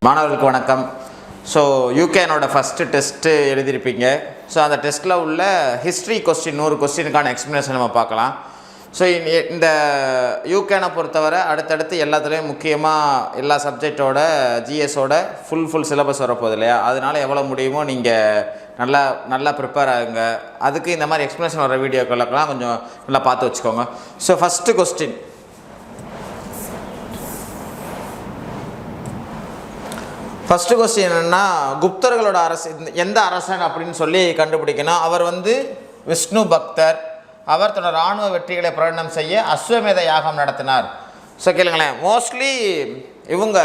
மாணவர்களுக்கு வணக்கம். ஸோ யூகேனோட ஃபஸ்ட்டு டெஸ்ட்டு எழுதியிருப்பீங்க. ஸோ அந்த டெஸ்ட்டில் உள்ள ஹிஸ்ட்ரி கொஸ்டின் 100 கொஸ்டினுக்கான எக்ஸ்ப்ளனேஷன் நம்ம பார்க்கலாம். ஸோ இந்த யூகேனை பொறுத்தவரை அடுத்தடுத்து எல்லாத்துலேயும் முக்கியமாக எல்லா சப்ஜெக்டோட ஜிஎஸோட ஃபுல் சிலபஸ் வரப்போகுது இல்லையா, அதனால் எவ்வளோ முடியுமோ நீங்கள் நல்லா ப்ரிப்பேர் ஆகுங்க. அதுக்கு இந்த மாதிரி எக்ஸ்ப்ளனேஷன் வர வீடியோக்களுக்கெல்லாம் கொஞ்சம் நல்லா பார்த்து வச்சுக்கோங்க. So first question, first question என்னென்னா, குப்தர்களோட அரசு எந்த அரசன் அப்படின்னு சொல்லி கண்டுபிடிக்கணும். அவர் விஷ்ணு பக்தர். அவர் தன்னோட இராணுவ வெற்றிகளை பிரகடனம் செய்ய அஸ்வமேத யாகம் நடத்தினார். ஸோ கேளுங்களேன், மோஸ்ட்லி இவங்க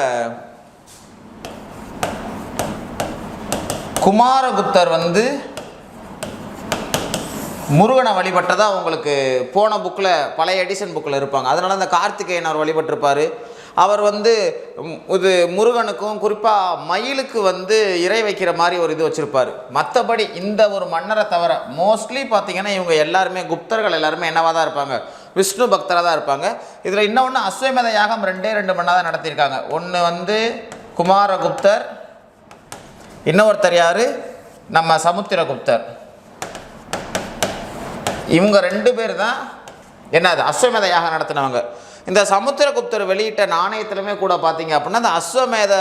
குமாரகுப்தர் முருகனை வழிபட்டதாக உங்களுக்கு போன புக்கில் பழைய எடிஷன் புக்கில் இருப்பாங்க. அதனால அந்த கார்த்திகேயன் அவர் வழிபட்டிருப்பார். அவர் இது முருகனுக்கும் குறிப்பாக மயிலுக்கு இறை வைக்கிற மாதிரி ஒரு இது வச்சுருப்பார். மற்றபடி இந்த ஒரு மன்னரை தவிர மோஸ்ட்லி பார்த்திங்கன்னா இவங்க எல்லாருமே குப்தர்கள் எல்லாருமே என்னவாக தான் இருப்பாங்க, விஷ்ணு பக்தராக தான் இருப்பாங்க. இதில் இன்னொன்று அஸ்வமேத யாகம் 2 மணி தான் நடத்தியிருக்காங்க. ஒன்று குமாரகுப்தர், இன்னொருத்தர் யார், நம்ம சமுத்திரகுப்தர். இவங்க 2 பேர் தான் என்னது அஸ்வமேத யாகம் நடத்தினவங்க. இந்த சமுத்திரகுப்தர் வெளியிட்ட நாணயத்திலுமே கூட பார்த்தீங்க அப்படின்னா அந்த அஸ்வமேத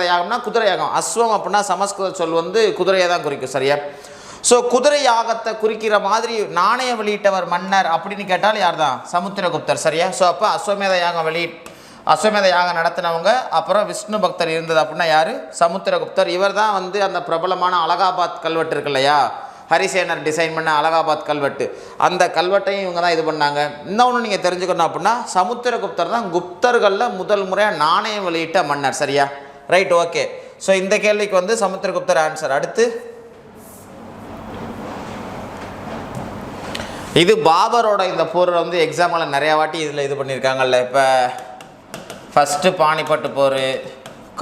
யாகம்னா குதிரை யாகம். அஸ்வம் அப்படின்னா சமஸ்கிருத சொல் குதிரையை தான் குறிக்கும், சரியா? ஸோ குதிரை யாகத்தை குறிக்கிற மாதிரி நாணயம் வெளியிட்டவர் மன்னர் அப்படின்னு கேட்டால் யார் தான், சமுத்திரகுப்தர், சரியா? ஸோ அப்போ அஸ்வமேத யாகம் நடத்தினவங்க. அப்புறம் விஷ்ணு பக்தர் இருந்தது அப்படின்னா யார், சமுத்திரகுப்தர். இவர் தான் அந்த பிரபலமான அலகாபாத் கல்வெட்டு இருக்கு இல்லையா, ஹரிசேனர் டிசைன் பண்ண அலகாபாத் கல்வெட்டு, அந்த கல்வெட்டையும் இவங்க தான் இது பண்ணாங்க. இன்னொன்று நீங்கள் தெரிஞ்சுக்கணும் அப்படின்னா சமுத்திரகுப்தர் தான் குப்தர்களில் முதல் முறையாக நாணயம் வெளியிட்ட மன்னர், சரியா? Right, okay. ஸோ இந்த கேள்விக்கு சமுத்திரகுப்தர் ஆன்சர். அடுத்து இது பாபரோட இந்த போர் எக்ஸாம்பிள் நிறையா வாட்டி இதில் இது பண்ணியிருக்காங்கல்ல. இப்போ ஃபஸ்ட்டு பானிபட்டு போர்,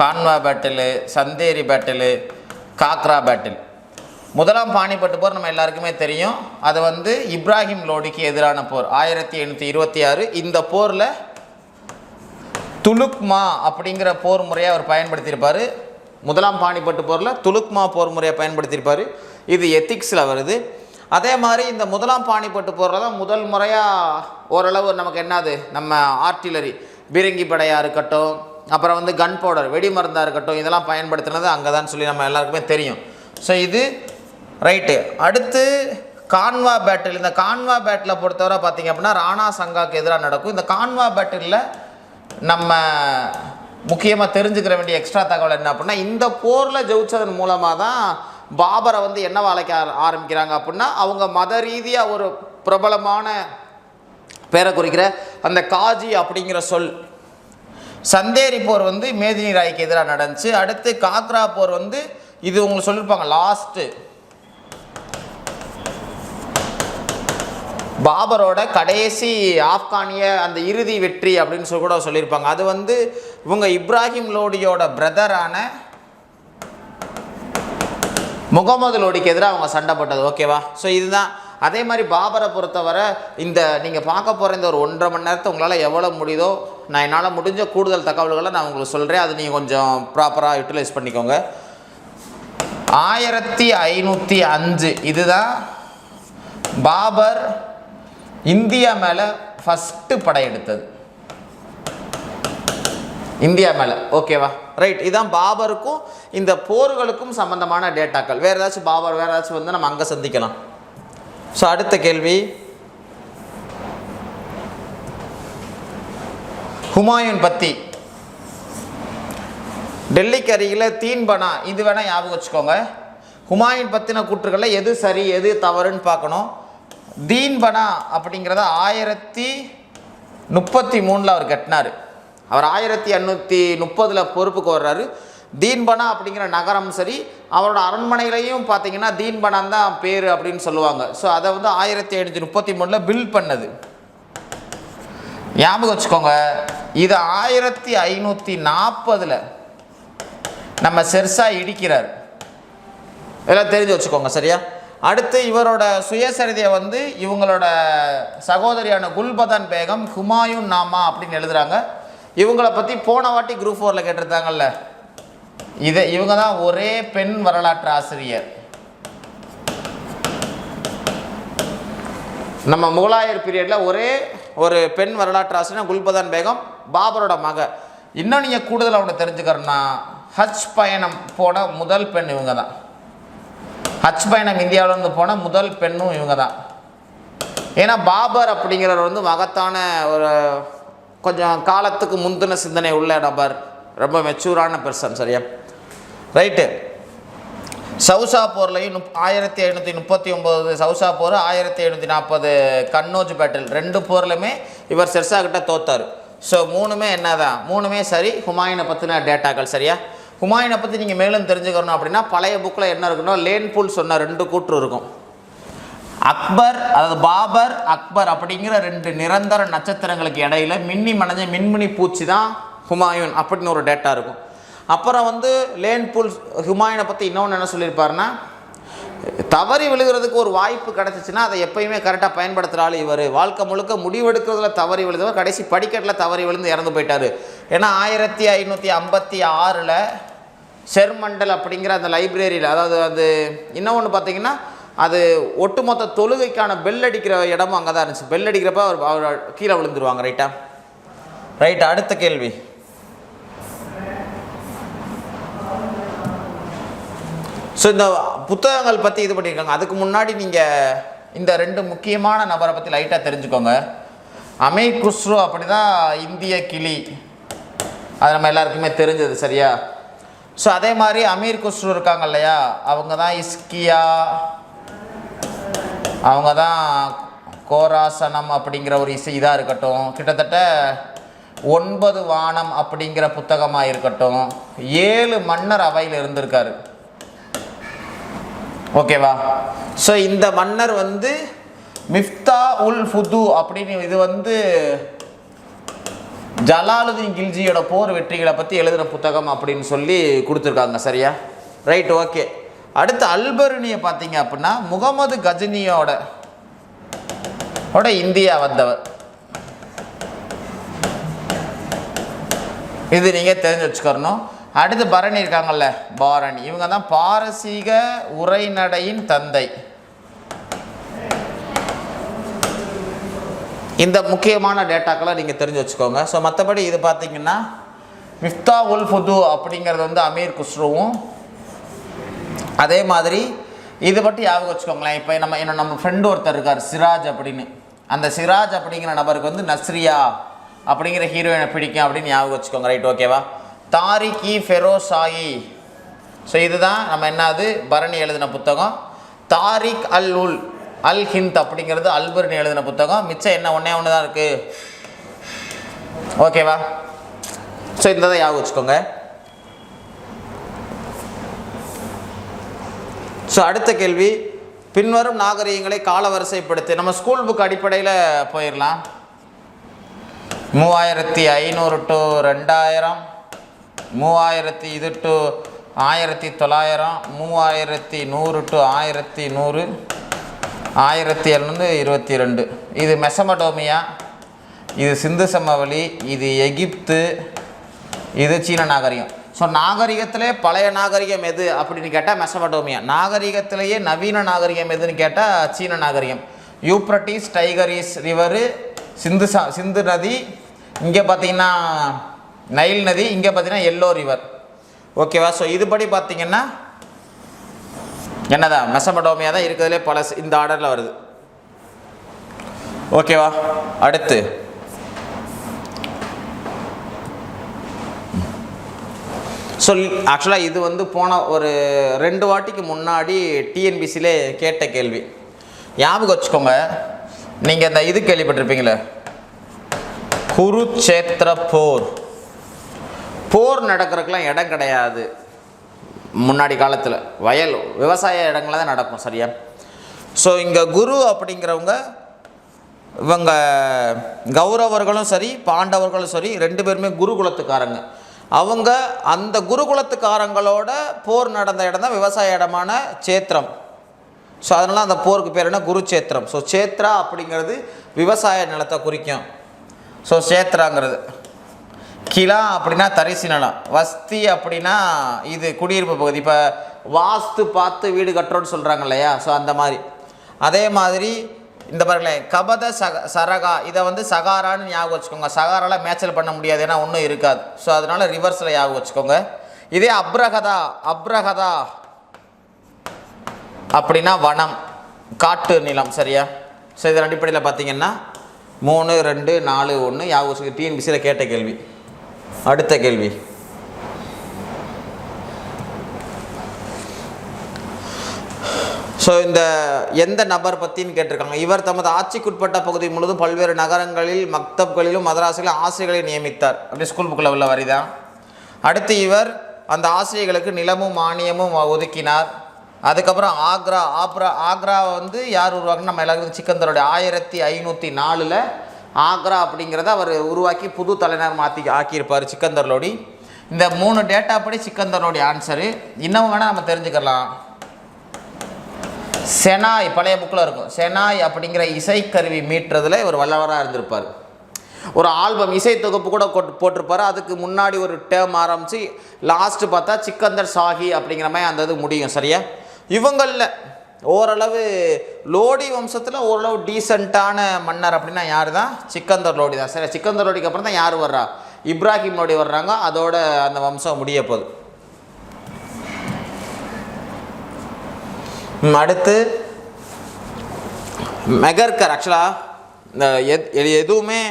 கான்வா பேட்டிலு, சந்தேரி பேட்டிலு, காக்ரா பேட்டில். முதலாம் பானிபட்டு போர் நம்ம எல்லாருக்குமே தெரியும். அது இப்ராஹிம் லோடிக்கு எதிரான போர் 1826. இந்த போரில் துலுக்மா அப்படிங்கிற போர் முறையை அவர் பயன்படுத்தியிருப்பார். முதலாம் பானிபட்டு போரில் துலுக்மா போர் முறையை பயன்படுத்தியிருப்பார். இது எத்திக்ஸில் வருது. அதே மாதிரி இந்த முதலாம் பானிபட்டு போரில் தான் முதல் முறையாக ஓரளவு நமக்கு என்னது, நம்ம ஆர்ட்டிலரி பீரங்கி படையாக இருக்கட்டும், அப்புறம் கன் பவுடர் வெடிமருந்தாக இருக்கட்டும், இதெல்லாம் பயன்படுத்தினது அங்கே தான் சொல்லி நம்ம எல்லாருக்குமே தெரியும். ஸோ இது ரைட்டு. அடுத்து கான்வா பேட்டில். இந்த கான்வா பேட்டில் பொறுத்தவரை பார்த்திங்க அப்படின்னா ராணா சங்காக்கு எதிராக நடக்கும். இந்த கான்வா பேட்டிலில் நம்ம முக்கியமாக தெரிஞ்சுக்கிற வேண்டிய எக்ஸ்ட்ரா தகவல் என்ன அப்படின்னா, இந்த போரில் ஜெயிச்சதன் மூலமாக தான் பாபரை என்ன அழைக்க ஆரம்பிக்கிறாங்க அப்படின்னா, அவங்க மத ரீதியாக ஒரு பிரபலமான பேரை குறிக்கிற அந்த காஜி அப்படிங்கிற சொல். சந்தேரி போர் மேதினி ராய்க்கு எதிராக நடந்துச்சு. அடுத்து காக்ரா போர் இது உங்களுக்கு சொல்லியிருப்பாங்க லாஸ்ட்டு பாபரோட கடைசி ஆப்கானிய அந்த இறுதி வெற்றி அப்படின்னு சொல்லி கூட சொல்லியிருப்பாங்க. அது இவங்க இப்ராஹிம் லோடியோட பிரதரான முகமது லோடிக்கு எதிராக அவங்க சண்டை போட்டது, ஓகேவா? ஸோ இதுதான். அதே மாதிரி பாபரை பொறுத்தவரை நீங்கள் பார்க்க போகிற இந்த ஒரு 1.5 மணி நேரத்தை உங்களால் எவ்வளோ முடியுதோ நான் என்னால் முடிஞ்ச கூடுதல் தகவல்களை நான் உங்களுக்கு சொல்கிறேன். அது நீங்கள் கொஞ்சம் ப்ராப்பராக யூட்டிலைஸ் பண்ணிக்கோங்க. 1505 இதுதான் பாபர் இந்தியா மேலே ஃபஸ்ட்டு படையெடுத்தது, இந்தியா மேலே, ஓகேவா? ரைட். இதுதான் பாபருக்கும் இந்த போர்களுக்கும் சம்பந்தமான டேட்டாக்கள். வேறு ஏதாச்சும் பாபர் வேறு ஏதாச்சும் நம்ம அங்கே சந்திக்கலாம். ஸோ அடுத்த கேள்வி, ஹுமாயூன் பற்றி. டெல்லிக்கு அருகில் தீன்பனா, இது வேணால் ஞாபகம் வச்சுக்கோங்க. ஹுமாயூன் பற்றின கூற்றுகளில் எது சரி எது தவறுன்னு பார்க்கணும். தீன்பனா அப்படிங்கிறத 1833 அவர் கட்டினார். அவர் 1830 பொறுப்புக்கு வர்றாரு. தீன்பனா அப்படிங்கிற நகரம் சரி, அவரோட அரண்மனைகளையும் பார்த்தீங்கன்னா தீன்பனான் தான் பேர் அப்படின்னு சொல்லுவாங்க. ஸோ அதை 1833 பில்ட் பண்ணது ஞாபகம் வச்சுக்கோங்க. இது 1540 நம்ம ஷெர்ஷா இடிக்கிறார், இதெல்லாம் தெரிஞ்சு வச்சுக்கோங்க, சரியா? அடுத்து இவரோட சுயசரிதையை இவங்களோட சகோதரியான குல்பதன் பேகம் ஹுமாயூன் நாமா அப்படின்னு எழுதுறாங்க. இவங்களை பற்றி போன வாட்டி குரூப் 4ல் கேட்டிருந்தாங்கல்ல, இவங்க தான் ஒரே பெண் வரலாற்று ஆசிரியர். நம்ம முகலாயர் பீரியட்ல ஒரே ஒரு பெண் வரலாற்று ஆசிரியர் குல்பதான் பேகம், பாபரோட மக. இன்னும் நீங்கள் கூடுதல் அவங்க தெரிஞ்சுக்கிறோம்னா ஹஜ் பயணம் போன முதல் பெண் இவங்க தான். ஹஜ் பயணம் இந்தியாவிலேருந்து போன முதல் பெண்ணும் இவங்க தான். ஏன்னா பாபர் அப்படிங்கிறவர் வந்து மகத்தான ஒரு கொஞ்சம் காலத்துக்கு முந்தின சிந்தனை உள்ள நபர், ரொம்ப மெச்சூரான பெர்சன். சரியா, ரைட்டு. சவுசா போர்லையும் 1539 சவுசா போர், 1740 கன்னோஜ் பேட்டில், 2 போர்லையுமே இவர் ஷெர்ஷா கிட்ட தோத்தார். ஸோ மூணுமே என்னதான், மூணுமே சரி ஹுமாயூனை பற்றின டேட்டாக்கள். சரியா, ஹுமாயூனை பற்றி நீங்கள் மேலும் தெரிஞ்சுக்கணும் அப்படின்னா பழைய புக்கில் என்ன இருக்குன்னா லேன்பூல் சொன்ன 2 கூற்று இருக்கும். அக்பர், அதாவது பாபர் அக்பர் அப்படிங்கிற 2 நிரந்தர நட்சத்திரங்களுக்கு இடையில மின்னி மனைஞ்ச மின்மினி பூச்சி தான் ஹுமாயூன் அப்படின்னு ஒரு டேட்டா இருக்கும். அப்புறம் வந்து லேன்பூல் ஹுமாயூனை பற்றி இன்னொன்று என்ன சொல்லியிருப்பாருன்னா, தவறி விழுகிறதுக்கு ஒரு வாய்ப்பு கிடச்சிச்சின்னா அதை எப்பயுமே கரெக்டாக பயன்படுத்துகிற ஆள் இவர். வாழ்க்கை முழுக்க முடிவெடுக்கிறதுல தவறி விழுந்தவர், கடைசி படிக்கட்டில் தவறி விழுந்து இறந்து போயிட்டார். ஏன்னா 1556 ஷெர்மண்டல் அப்படிங்கிற அந்த லைப்ரரியில், அதாவது அது இன்னொன்று பார்த்தீங்கன்னா அது ஒட்டுமொத்த தொழுகைக்கான பெல் அடிக்கிற இடமும் அங்கே தான் இருந்துச்சு. பெல் அடிக்கிறப்ப அவர் கீழே விழுந்துருவாங்க. ரைட்டா, ரைட். அடுத்த கேள்வி. ஸோ இந்த புத்தகங்கள் பற்றி இது பண்ணியிருக்காங்க. அதுக்கு முன்னாடி நீங்கள் இந்த 2 முக்கியமான நபரை பற்றி லைட்டாக தெரிஞ்சுக்கோங்க. அமீர் குஸ்ரு அப்படி தான் இந்திய கிளி, அது நம்ம எல்லாருக்குமே தெரிஞ்சது. சரியா, ஸோ அதே மாதிரி அமீர் குஸ்ரு இருக்காங்க இல்லையா, அவங்க தான் இஸ்கியா, அவங்க தான் கோராசனம் அப்படிங்கிற ஒரு இசை இதாக இருக்கட்டும், கிட்டத்தட்ட 9 வானம் அப்படிங்கிற புத்தகமாக இருக்கட்டும், 7 மன்னர் அவையில் இருந்திருக்காரு. ஓகேவா, ஸோ இந்த மன்னர் வந்து மிஃப்தா உல் ஃபுது அப்படின்னு, இது வந்து ஜலாலுதீன் கில்ஜியோட போர் வெற்றிகளை பற்றி எழுதுகிற புத்தகம் அப்படின்னு சொல்லி கொடுத்துருக்காங்க. சரியா, ரைட், ஓகே. அடுத்து அல்பர்னியை பார்த்தீங்க அப்படின்னா முகமது கஜினியோட இந்தியா வந்தவர். இது நீங்கள் தெரிஞ்சு வச்சுக்கணும். அடுத்து பரணி இருக்காங்கல்ல, பாரணி, இவங்க தான் பாரசீக உரைநடையின் தந்தை. இந்த முக்கியமான டேட்டாக்களை நீங்கள் தெரிஞ்சு வச்சுக்கோங்க. ஸோ மற்றபடி இது பார்த்தீங்கன்னா மிஃப்தா உல் ஃபுது அப்படிங்கிறது வந்து அமீர் குஸ்ருவும், அதே மாதிரி இது பற்றி ஞாபகம் வச்சுக்கோங்களேன். இப்போ நம்ம ஃப்ரெண்டு ஒருத்தர் இருக்கார் சிராஜ் அப்படின்னு, அந்த சிராஜ் அப்படிங்கிற நபருக்கு வந்து நஸ்ரியா அப்படிங்கிற ஹீரோயினை பிடிக்கும் அப்படின்னு ஞாபகம் வச்சுக்கோங்க. ரைட், ஓகேவா. தாரிக்-இ ஃபெரோசாயி, ஸோ இதுதான் நம்ம என்னது பரணி எழுதின புத்தகம். தாரிக் அல் உல் அல் ஹிந்த் அப்படிங்கிறது அல்பர்னி எழுதின புத்தகம். மிச்சம் என்ன ஒன்றே ஒன்று தான் இருக்குது. ஓகேவா, ஸோ இந்த தான் ஞாபகம் வச்சுக்கோங்க. ஸோ அடுத்த கேள்வி, பின்வரும் நாகரிகங்களை காலவரிசைப்படுத்தி, நம்ம ஸ்கூல் புக் அடிப்படையில் போயிடலாம். 3500 to 2000, 3000 இது டு 1900, 3100 to 1100, 1722. இது மெசமடோமியா, இது சிந்து சமவெளி, இது எகிப்து, இது சீன நாகரிகம். ஸோ நாகரிகத்திலே பழைய நாகரிகம் எது அப்படின்னு கேட்டால் மெசமடோமியா. நாகரிகத்திலேயே நவீன நாகரிகம் எதுன்னு கேட்டால் சீன நாகரிகம். யூப்ரட்டிஸ் டைகரிஸ் ரிவரு, சிந்து நதி, இங்கே பார்த்தீங்கன்னா நைல் நதி, இங்கே பார்த்தீங்கன்னா எல்லோ ரிவர். ஓகேவா, ஸோ இதுபடி பார்த்தீங்கன்னா என்னதான் மெசமடோமியா தான் இருக்கிறதுலே பல இந்த ஆர்டரில் வருது. ஓகேவா, அடுத்து ஸோ ஆக்சுவலாக இது வந்து போன ஒரு 2 வாட்டிக்கு முன்னாடி டிஎன்பிசியிலே கேட்ட கேள்வி. ஞாபகம் வச்சுக்கோங்க, நீங்கள் இந்த இது கேள்விப்பட்டிருப்பீங்களே, குருச்சேத்திர போர் நடக்கிறதுக்கெலாம் இடம் கிடையாது. முன்னாடி காலத்தில் வயல் விவசாய இடங்களில் தான் நடக்கும். சரியா, ஸோ இங்கே குரு அப்படிங்கிறவங்க, இவங்க கௌரவர்களும் சரி பாண்டவர்களும் சரி 2 பேருமே குருகுலத்துக்காரங்க. அவங்க அந்த குருகுலத்துக்காரங்களோட போர் நடந்த இடம் தான் விவசாய இடமான சேத்திரம். ஸோ அதனால அந்த போருக்கு பேர் என்ன, குருச்சேத்திரம். ஸோ சேத்ரா அப்படிங்கிறது விவசாய நிலத்தை குறிக்கும். ஸோ சேத்ராங்கிறது கிலா அப்படின்னா தரிசு நிலம், வஸ்தி அப்படின்னா இது குடியிருப்பு பகுதி. இப்போ வாஸ்து பார்த்து வீடு கட்டுறோன்னு சொல்கிறாங்க இல்லையா, ஸோ அந்த மாதிரி. அதே மாதிரி இந்த பாருங்களேன், கபத சரகா, இதை வந்து சகாரான்னு ஞாபகம் வச்சுக்கோங்க. சகாரால் மேய்ச்சல் பண்ண முடியாது, ஏன்னா ஒன்றும் இருக்காது. ஸோ அதனால ரிவர்ஸில் ஞாபகம் வச்சுக்கோங்க. இதே அப்ரகதா அப்படின்னா வனம், காட்டு நிலம். சரியா? ஸோ இதன் அடிப்படையில் பார்த்தீங்கன்னா 3, 2, 4, 1 ஞாபகம் வச்சுக்க. டிஎன்பிசியில் கேட்ட கேள்வி. அடுத்த கேள்வி, ஸோ இந்த எந்த நபர் பற்றின்னு கேட்டிருக்காங்க. இவர் தமது ஆட்சிக்குட்பட்ட பகுதி முழுவதும் பல்வேறு நகரங்களில் மக்தப்களிலும் மதராசிலும் ஆசிரியர்களை நியமித்தார். அப்படி ஸ்கூல் புக்கில் உள்ள வரிதான். அடுத்து இவர் அந்த ஆசிரியர்களுக்கு நிலமும் மானியமும் ஒதுக்கினார். அதுக்கப்புறம் ஆக்ரா வந்து யார் உருவாக்குன்னு நம்ம எல்லாருக்கும் சிக்கந்தருடைய 1504 ஆக்ரா அப்படிங்கிறத அவர் உருவாக்கி புது தலைநகர் ஆக்கியிருப்பார் சிக்கந்தர் லோடி. இந்த 3 டேட்டா படி சிக்கந்தர் லோடி ஆன்சரு. இன்னமும் வேணால் நம்ம தெரிஞ்சுக்கலாம். செனாய் பழைய புக்கில் இருக்கும். செனாய் அப்படிங்கிற இசைக்கருவி மீட்டுறதுல இவர் வல்லவராக இருந்திருப்பார். ஒரு ஆல்பம் இசை தொகுப்பு கூட போட்டிருப்பார். அதுக்கு முன்னாடி ஒரு டேர்ம் ஆரம்பித்து லாஸ்ட்டு பார்த்தா சிக்கந்தர் ஷாஹி அப்படிங்கிற மாதிரி அந்த இது முடியும். சரியா? இவங்களில் ஓரளவு லோடி வம்சத்தில் ஓரளவு டீசெண்டான மன்னர் அப்படின்னா யார் தான்? சிக்கந்தர் லோடி தான். சரி, சிக்கந்தர் லோடிக்கு அப்புறம் தான் யார் வர்றா? இப்ராஹிம் லோடி வர்றாங்க. அதோட அந்த வம்சம் முடிய போகுது. அடுத்து மெகர்கர். ஆக்சுவலாக எதுவுமே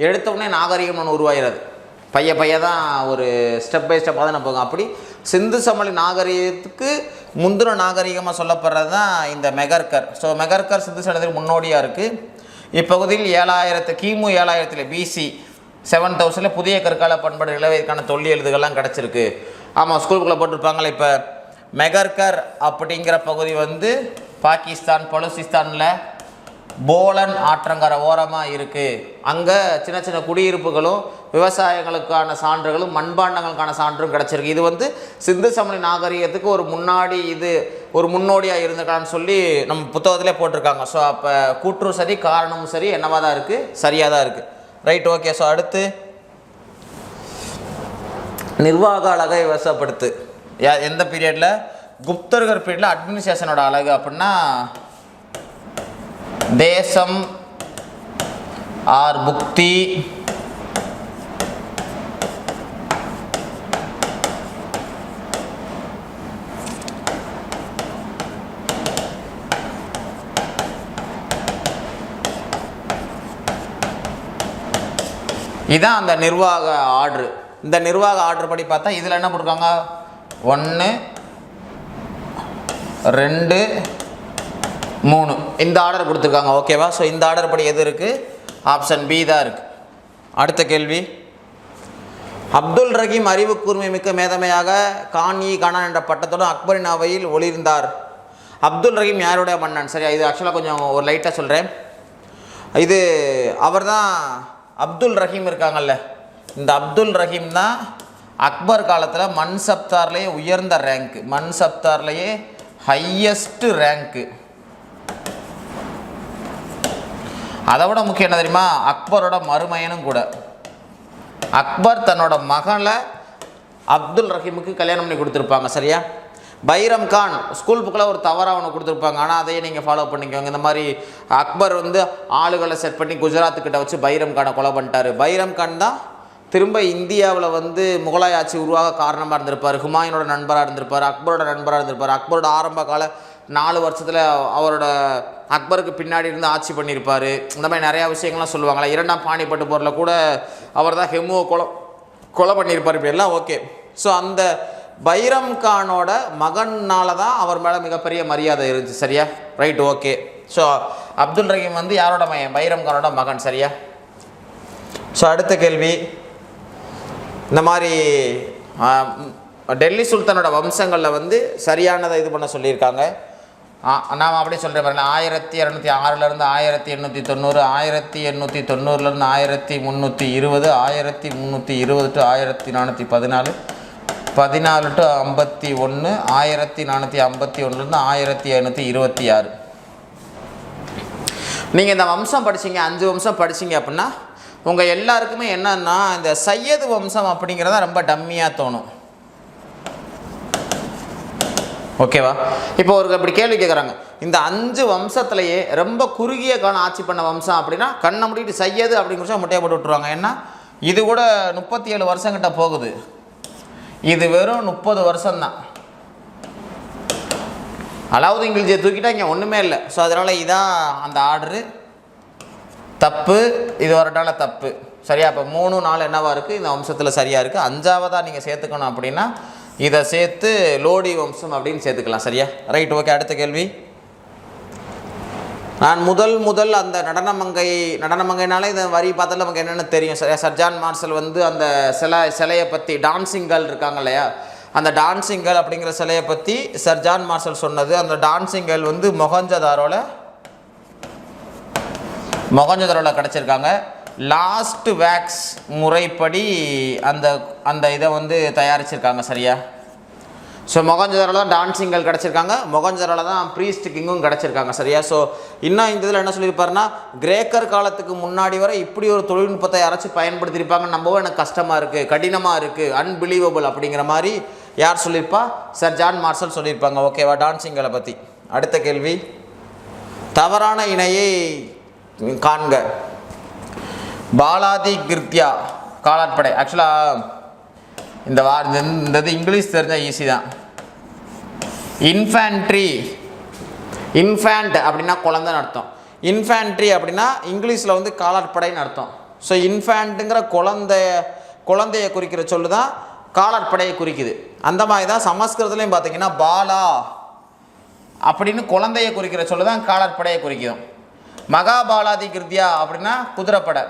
எடுத்தவுடனே நாகரிகம் ஒன்று உருவாகிறது. பைய தான் ஒரு ஸ்டெப் பை ஸ்டெப்பாக தான் போகும். அப்படி சிந்து சமவெளி நாகரிகத்துக்கு முந்தின நாகரிகமாக சொல்லப்படுறது தான் இந்த மெகர்கர். ஸோ மெகர்கர் சிந்து சமவெளிக்கு முன்னோடியாக இருக்குது. இப்பகுதியில் 7000 கிமு 7000 பிசி 7000 புதிய கற்கால பண்பாடு நிலவிற்கான தொல்லி எழுதுகள்லாம் கிடச்சிருக்கு. ஆமாம், ஸ்கூல் புக்கில் போட்டிருப்பாங்களே. இப்போ மெகர்கர் அப்படிங்கிற பகுதி வந்து பாகிஸ்தான் பலுசிஸ்தானில் போலன் ஆற்றங்கரை ஓரமாக இருக்குது. அங்கே சின்ன சின்ன குடியிருப்புகளும் விவசாயங்களுக்கான சான்றுகளும் மண்பாண்டங்களுக்கான சான்றும் கிடச்சிருக்கு. இது வந்து சிந்து சமவெளி நாகரிகத்துக்கு ஒரு முன்னோடியாக இருந்திருக்கான்னு சொல்லி நம்ம புத்தகத்திலே போட்டிருக்காங்க. ஸோ அப்போ கூற்றும் சரி காரணமும் சரி என்னவாக தான் இருக்குது, சரியாக தான் இருக்குது. Right, okay. ஸோ அடுத்து நிர்வாக அழகை விவசாயப்படுத்து. எந்த பீரியடில்? குப்தர்கள் பீரியடில் அட்மினிஸ்ட்ரேஷனோட அழகு அப்படின்னா தேசம் ஆர் புக்தி, இதுதான் அந்த நிர்வாக ஆர்டர். இந்த நிர்வாக ஆர்டர் படி பார்த்தா இதில் என்ன போட்டிருக்காங்க? 1, 2, 3 இந்த ஆர்டர் கொடுத்துருக்காங்க. ஓகேவா? ஸோ இந்த ஆர்டர் படி எது இருக்குது? ஆப்ஷன் பி தான் இருக்குது. அடுத்த கேள்வி, அப்துல் ரஹீம் அறிவு கூர்மை மிக்க மேதமையாக கானான் என்ற பட்டத்துடன் அக்பரின் அவையில் ஒளிர்ந்தார். அப்துல் ரஹீம் யாருடைய மன்னன்? சரியா? இது ஆக்சுவலாக கொஞ்சம் ஒரு லைட்டாக சொல்கிறேன். இது அவர் தான் அப்துல் ரஹீம் இருக்காங்கல்ல, இந்த அப்துல் ரஹீம் தான் அக்பர் காலத்தில் மன்சப்தார்லேயே உயர்ந்த ரேங்க்கு, மன்சப்தார்லேயே ஹையஸ்ட்டு ரேங்க்கு. அதை விட முக்கியம் என்ன தெரியுமா? அக்பரோட மருமையனும் கூட. அக்பர் தன்னோட மகளை அப்துல் ரஹீமுக்கு கல்யாணம் பண்ணி கொடுத்துருப்பாங்க. சரியா? பைரம் கான் ஸ்கூல் புக்கில் ஒரு தவறாக ஒன்று கொடுத்துருப்பாங்க. ஆனால் அதையே நீங்கள் ஃபாலோ பண்ணிக்கோங்க. இந்த மாதிரி அக்பர் வந்து ஆளுகளை செட் பண்ணி குஜராத்துக்கிட்ட வச்சு பைரம் கானை கொலை பண்ணிட்டார். பைரம் கான் தான் திரும்ப இந்தியாவில் வந்து முகலாய ஆட்சி உருவாக காரணமாக இருந்திருப்பார். ஹுமாயூனோட நண்பராக இருந்திருப்பார், அக்பரோட நண்பராக இருந்திருப்பார். அக்பரோட ஆரம்ப கால 4 வருஷத்தில் அவரோட அக்பருக்கு பின்னாடி இருந்து ஆட்சி பண்ணியிருப்பார். இந்த மாதிரி நிறையா விஷயங்கள்லாம் சொல்லுவாங்களே. 2ஆம் பானிபட்டு போரில் கூட அவர் தான் ஹெமுவை கொலை பண்ணியிருப்பார். இப்படி எல்லாம் ஓகே. ஸோ அந்த பைரம் கானோட மகனால் தான் அவர் மேலே மிகப்பெரிய மரியாதை இருந்துச்சு. சரியா? Right, okay. So Abdul Rahim வந்து யாரோட மகன்? பைரம் கானோட மகன். சரியா? ஸோ அடுத்த கேள்வி, இந்த மாதிரி டெல்லி சுல்தானோட வம்சங்களில் வந்து சரியானதை இது பண்ண சொல்லியிருக்காங்க. நாம் அப்படியே சொல்கிறேன் பாருங்க. 1206 1890, 1890 1320, 1320 to 1414, 14 to 51, 1451 1726. நீங்கள் இந்த வம்சம் படிச்சிங்க, 5 வம்சம் படிச்சிங்க அப்படின்னா உங்கள் எல்லாருக்குமே என்னன்னா இந்த சையது வம்சம் அப்படிங்கிறத ரொம்ப டம்மியாக தோணும். ஓகேவா? இப்போ ஒரு இப்படி கேள்வி கேட்குறாங்க, இந்த 5 வம்சத்துலேயே ரொம்ப குறுகிய காலம் ஆட்சி பண்ண வம்சம் அப்படின்னா கண்ணை மூடிட்டு சையது அப்படிங்கிற முட்டையை போட்டு விட்டுருவாங்க. ஏன்னா இது கூட 37 வருஷங்கிட்ட போகுது, இது வெறும் 30 வருஷம்தான். அலாவுதீன் கில்ஜியை தூக்கிட்டா இங்கே ஒன்றுமே இல்லை. ஸோ அதனால் இதான் அந்த ஆர்டரு. தப்பு, இது வரட்டால தப்பு. சரியா? இப்போ 3 4 என்னவா இருக்குது, இந்த வம்சத்தில் சரியாக இருக்குது. 5ஆவதாக நீங்கள் சேர்த்துக்கணும் அப்படின்னா இதை சேர்த்து லோடி வம்சம் அப்படின்னு சேர்த்துக்கலாம். சரியா? Right, okay. அடுத்த கேள்வி. நான் முதல் அந்த நடனமங்கைனாலே இந்த வரி பார்த்தாலும் நமக்கு என்னென்னு தெரியும். சரியா? சர் ஜான் மார்ஷல் வந்து அந்த சிலையை பற்றி, டான்சிங் கேர்ள் இருக்காங்க இல்லையா, அந்த டான்சிங் கேர்ள் அப்படிங்கிற சிலையை பற்றி சர் ஜான் மார்ஷல் சொன்னது. அந்த டான்சிங் கேர்ள் வந்து மொகஞ்சதாரோவில் கிடச்சிருக்காங்க. லாஸ்ட் வேக்ஸ் முறைப்படி அந்த இதை வந்து தயாரிச்சிருக்காங்க. சரியா? ஸோ மொகஞ்சதாரோவில் தான் டான்சிங் கேர்ள் கிடச்சிருக்காங்க, மொகஞ்சதாரோவில் தான் ப்ரீஸ்ட் கிங்கும் கிடச்சிருக்காங்க. சரியா? ஸோ இன்னும் இந்த இதில் என்ன சொல்லியிருப்பாருன்னா, கிரேக்கர் காலத்துக்கு முன்னாடி வரை இப்படி ஒரு தொழில்நுட்பத்தை யாராச்சும் பயன்படுத்தியிருப்பாங்க நம்பவும் எனக்கு கஷ்டமாக இருக்குது, கடினமாக இருக்குது, அன்பிலீவபிள் அப்படிங்கிற மாதிரி யார் சொல்லியிருப்பா? சர் ஜான் மார்ஷல் சொல்லியிருப்பாங்க. ஓகேவா? டான்சிங் கேர்ளை பற்றி. அடுத்த கேள்வி. தவறான இணையை காண்க. பாலாதி கிருத்யா காலாட்படை. ஆக்சுவலாக இந்த இது இங்கிலீஷ் தெரிஞ்சால் ஈஸி தான். இன்ஃபேண்ட் அப்படின்னா குழந்தைன்னு அர்த்தம். இன்ஃபேண்ட்ரி அப்படின்னா இங்கிலீஷில் வந்து காலாட்படைன்னு அர்த்தம். ஸோ இன்ஃபேண்ட்டுங்கிற குழந்தையை குறிக்கிற சொல்லு தான் காலாட்படையை குறிக்குது. அந்த மாதிரி தான் சமஸ்கிருதத்துலையும் பார்த்தீங்கன்னா பாலா அப்படின்னு குழந்தையை குறிக்கிற சொல்லு தான் காலாட்படையை குறிக்கும். மகாபாலாதி கிருத்யா அப்படின்னா குதிரைப்படை.